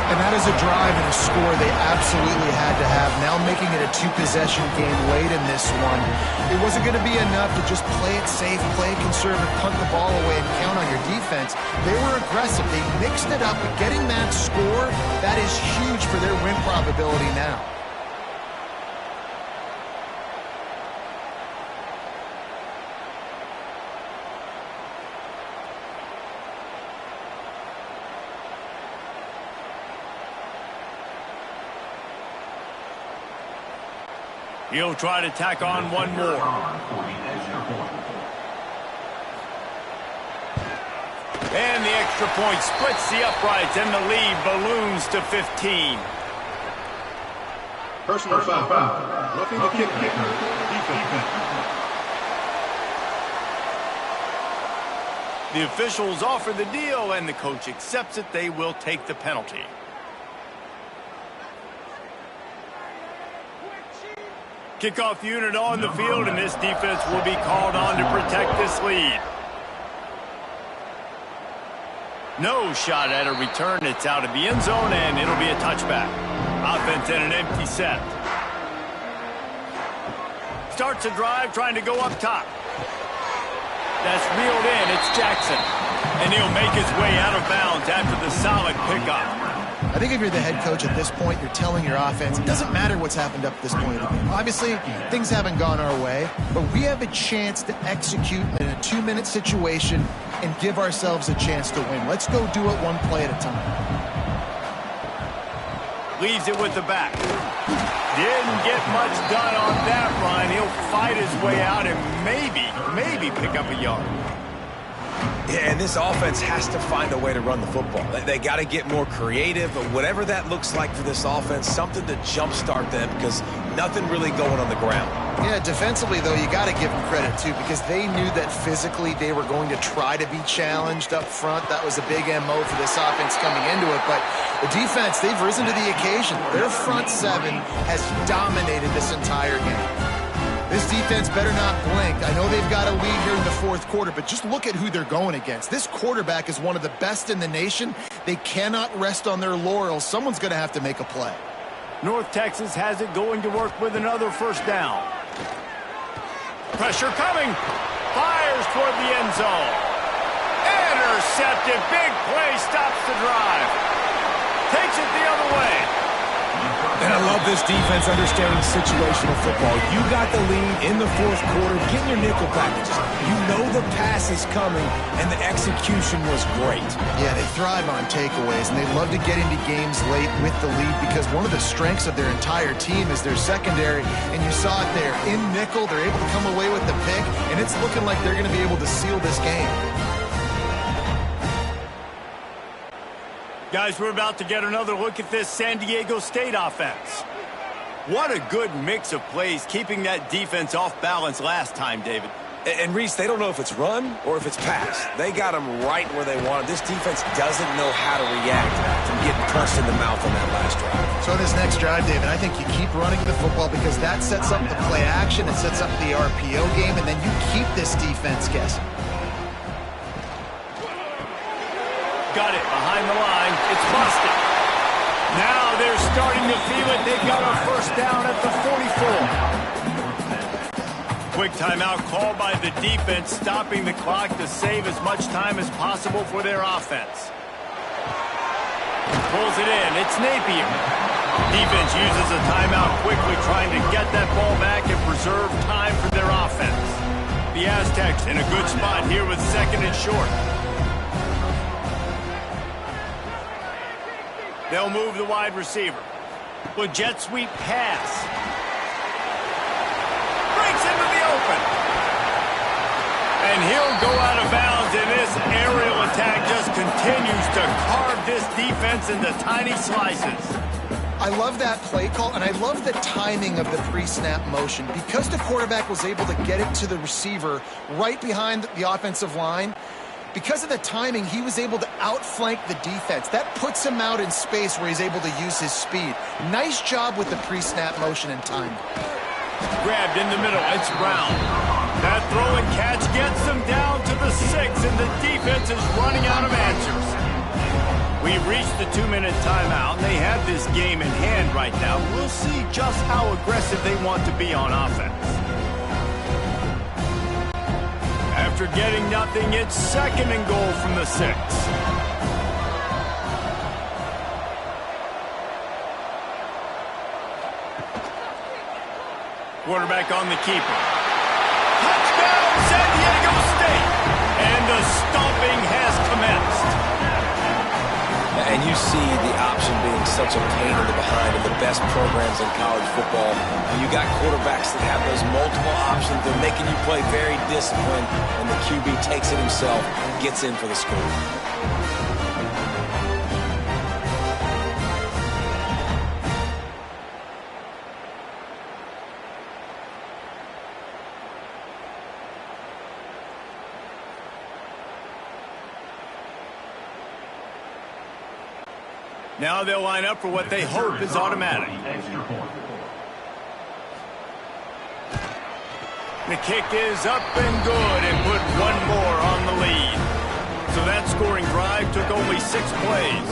And that is a drive and a score they absolutely had to have. Now making it a 2-possession game late in this one. It wasn't going to be enough to just play it safe, play it conservative, punt the ball away, and count on your defense. They were aggressive. They mixed it up. But getting that score, that is huge for their win probability now. He'll try to tack on one more. And the extra point splits the uprights, and the lead balloons to 15. Personal foul. Roughing the kicker. Defense. The officials offer the deal, and the coach accepts it. They will take the penalty. Kickoff unit on the field, and this defense will be called on to protect this lead. No shot at a return. It's out of the end zone, and it'll be a touchback. Offense in an empty set. Starts a drive trying to go up top. That's reeled in. It's Jackson. And he'll make his way out of bounds after the solid pickup. I think if you're the head coach at this point, you're telling your offense, it doesn't matter what's happened up to this point of the game. Obviously, things haven't gone our way, but we have a chance to execute in a 2-minute situation and give ourselves a chance to win. Let's go do it one play at a time. Leaves it with the back. Didn't get much done on that run. He'll fight his way out and maybe pick up a yard. Yeah, and this offense has to find a way to run the football. They got to get more creative, but whatever that looks like for this offense, something to jumpstart them because nothing really going on the ground. Yeah, defensively, though, you got to give them credit, too, because they knew that physically they were going to try to be challenged up front. That was a big MO for this offense coming into it, but the defense, they've risen to the occasion. Their front seven has dominated this entire game. This defense better not blink. I know they've got a lead here in the fourth quarter, but just look at who they're going against. This quarterback is one of the best in the nation. They cannot rest on their laurels. Someone's going to have to make a play. North Texas has it going to work with another first down. Pressure coming. Fires toward the end zone. Intercepted. Big play stops the drive. Takes it the other way. And I love this defense understanding situational football. You got the lead in the fourth quarter. Get your nickel packages. You know the pass is coming, and the execution was great. Yeah, they thrive on takeaways, and they love to get into games late with the lead because one of the strengths of their entire team is their secondary, and you saw it there. In nickel, they're able to come away with the pick, and it's looking like they're going to be able to seal this game. Guys, we're about to get another look at this San Diego State offense. What a good mix of plays, keeping that defense off balance last time, David. And Reese, they don't know if it's run or if it's pass. They got them right where they want it. This defense doesn't know how to react from getting punched in the mouth on that last drive. So this next drive, David, I think you keep running the football because that sets up the play action, it sets up the RPO game, and then you keep this defense guessing. Got it behind the line. It's busted. Now they're starting to feel it. They've got a first down at the 44. Quick timeout called by the defense, stopping the clock to save as much time as possible for their offense. Pulls it in. It's Napier. Defense uses a timeout quickly, trying to get that ball back and preserve time for their offense. The Aztecs in a good spot here with second and short. They'll move the wide receiver. With jet sweep pass. Breaks into the open. And he'll go out of bounds, and this aerial attack just continues to carve this defense into tiny slices. I love that play call, and I love the timing of the pre-snap motion. Because the quarterback was able to get it to the receiver right behind the offensive line, because of the timing, he was able to outflank the defense. That puts him out in space where he's able to use his speed. Nice job with the pre-snap motion and timing. Grabbed in the middle, it's Brown. That throw and catch gets them down to the 6, and the defense is running out of answers. We've reached the 2-minute timeout, and they have this game in hand right now. We'll see just how aggressive they want to be on offense. After getting nothing, it's 2nd and goal from the 6. Quarterback on the keeper. Touchdown, San Diego State! And the stomping has commenced. And you see the option being such a pain in the behind in the best programs in college football. And you got quarterbacks that have those multiple options. They're making you play very disciplined, and the QB takes it himself, gets in for the score. Now they'll line up for what they hope is automatic. The kick is up and good and put one more on the lead. So that scoring drive took only 6 plays.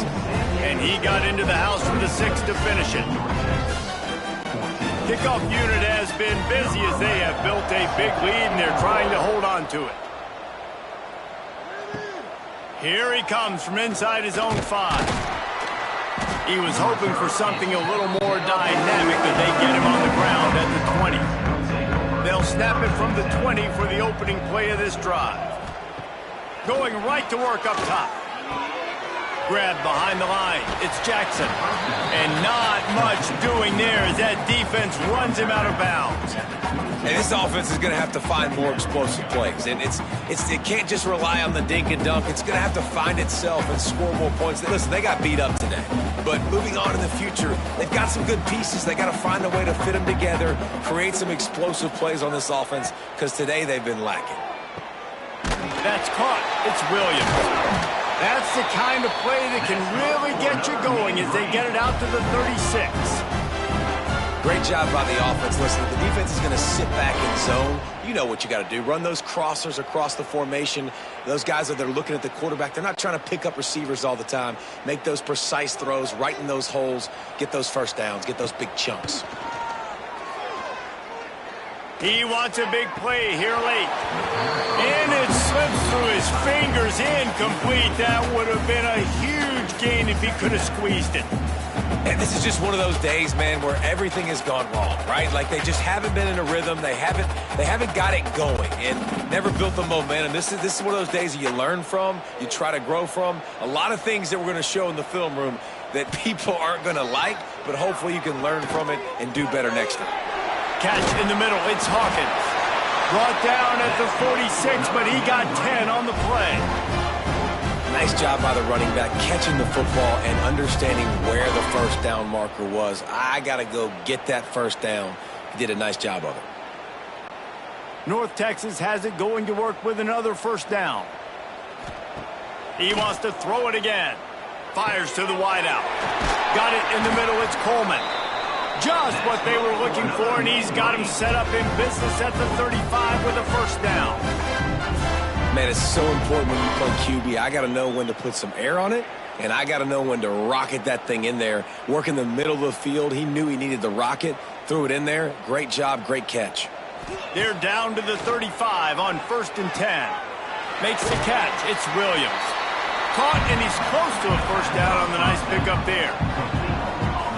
And he got into the house for the 6th to finish it. Kickoff unit has been busy as they have built a big lead and they're trying to hold on to it. Here he comes from inside his own 5. He was hoping for something a little more dynamic, but they get him on the ground at the 20. They'll snap it from the 20 for the opening play of this drive. Going right to work up top. Grabbed behind the line. It's Jackson. And not much doing there as that defense runs him out of bounds. And this offense is going to have to find more explosive plays. And it can't just rely on the dink and dunk. It's going to have to find itself and score more points. Listen, they got beat up today. But moving on in the future, they've got some good pieces. They got to find a way to fit them together, create some explosive plays on this offense, because today they've been lacking. That's caught. It's Williams. That's the kind of play that can really get you going as they get it out to the 36. Great job by the offense. Listen, if the defense is going to sit back in zone, you know what you got to do. Run those crossers across the formation. Those guys that are looking at the quarterback, they're not trying to pick up receivers all the time. Make those precise throws, right in those holes, get those first downs, get those big chunks. He wants a big play here late. And it slips through his fingers, incomplete. That would have been a huge gain if he could have squeezed it. And this is just one of those days, man, where everything has gone wrong, right? Like they just haven't been in a rhythm. They haven't got it going and never built the momentum. This is one of those days that you learn from, you try to grow from. A lot of things that we're going to show in the film room that people aren't going to like, but hopefully you can learn from it and do better next time. Catch in the middle, it's Hawkins. Brought down at the 46, but he got 10 on the play. Nice job by the running back, catching the football and understanding where the first down marker was. I got to go get that first down. He did a nice job of it. North Texas has it going to work with another first down. He wants to throw it again. Fires to the wideout. Got it in the middle, it's Coleman. Just what they were looking for, and he's got him set up in business at the 35 with a first down. Man, it's so important when you play QB. I got to know when to put some air on it, and I got to know when to rocket that thing in there. Work in the middle of the field. He knew he needed the rocket, threw it in there. Great job, great catch. They're down to the 35 on 1st and 10. Makes the catch. It's Williams. Caught, and he's close to a first down on the nice pickup there.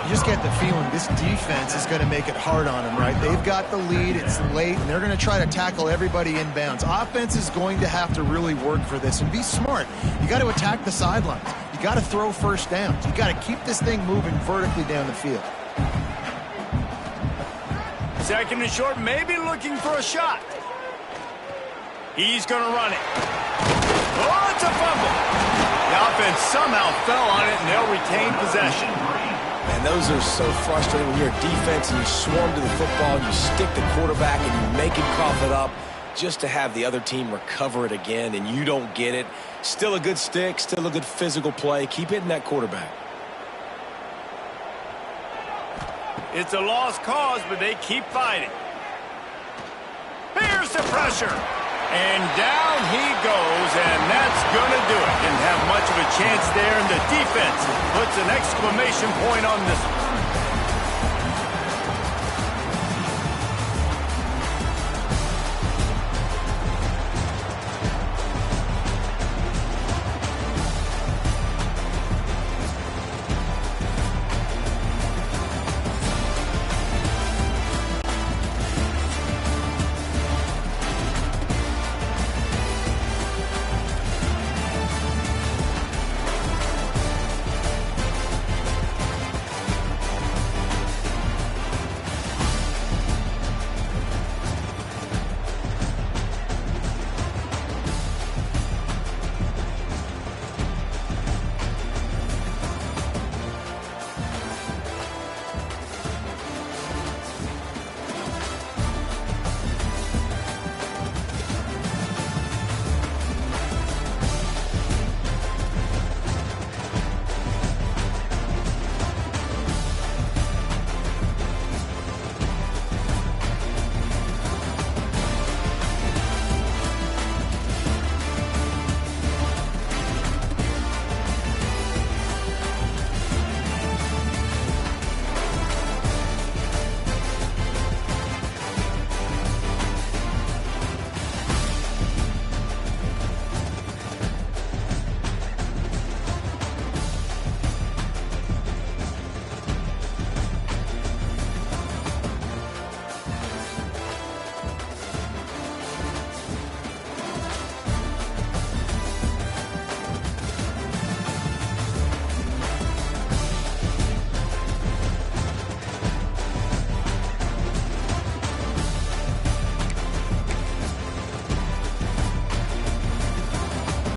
You just get the feeling this defense is going to make it hard on them, right? They've got the lead, it's late, and they're going to try to tackle everybody inbounds. Offense is going to have to really work for this and be smart. You got to attack the sidelines. You got to throw first downs. You got to keep this thing moving vertically down the field. 2nd and short, maybe looking for a shot. He's going to run it. Oh, it's a fumble. The offense somehow fell on it, and they'll retain possession. Man, those are so frustrating when you're a defense and you swarm to the football, you stick the quarterback, and you make him cough it up just to have the other team recover it again, and you don't get it. Still a good stick, still a good physical play. Keep hitting that quarterback. It's a lost cause, but they keep fighting. Here's the pressure. And down he goes, and that's going to do it. Didn't have much of a chance there, and the defense puts an exclamation point on this one.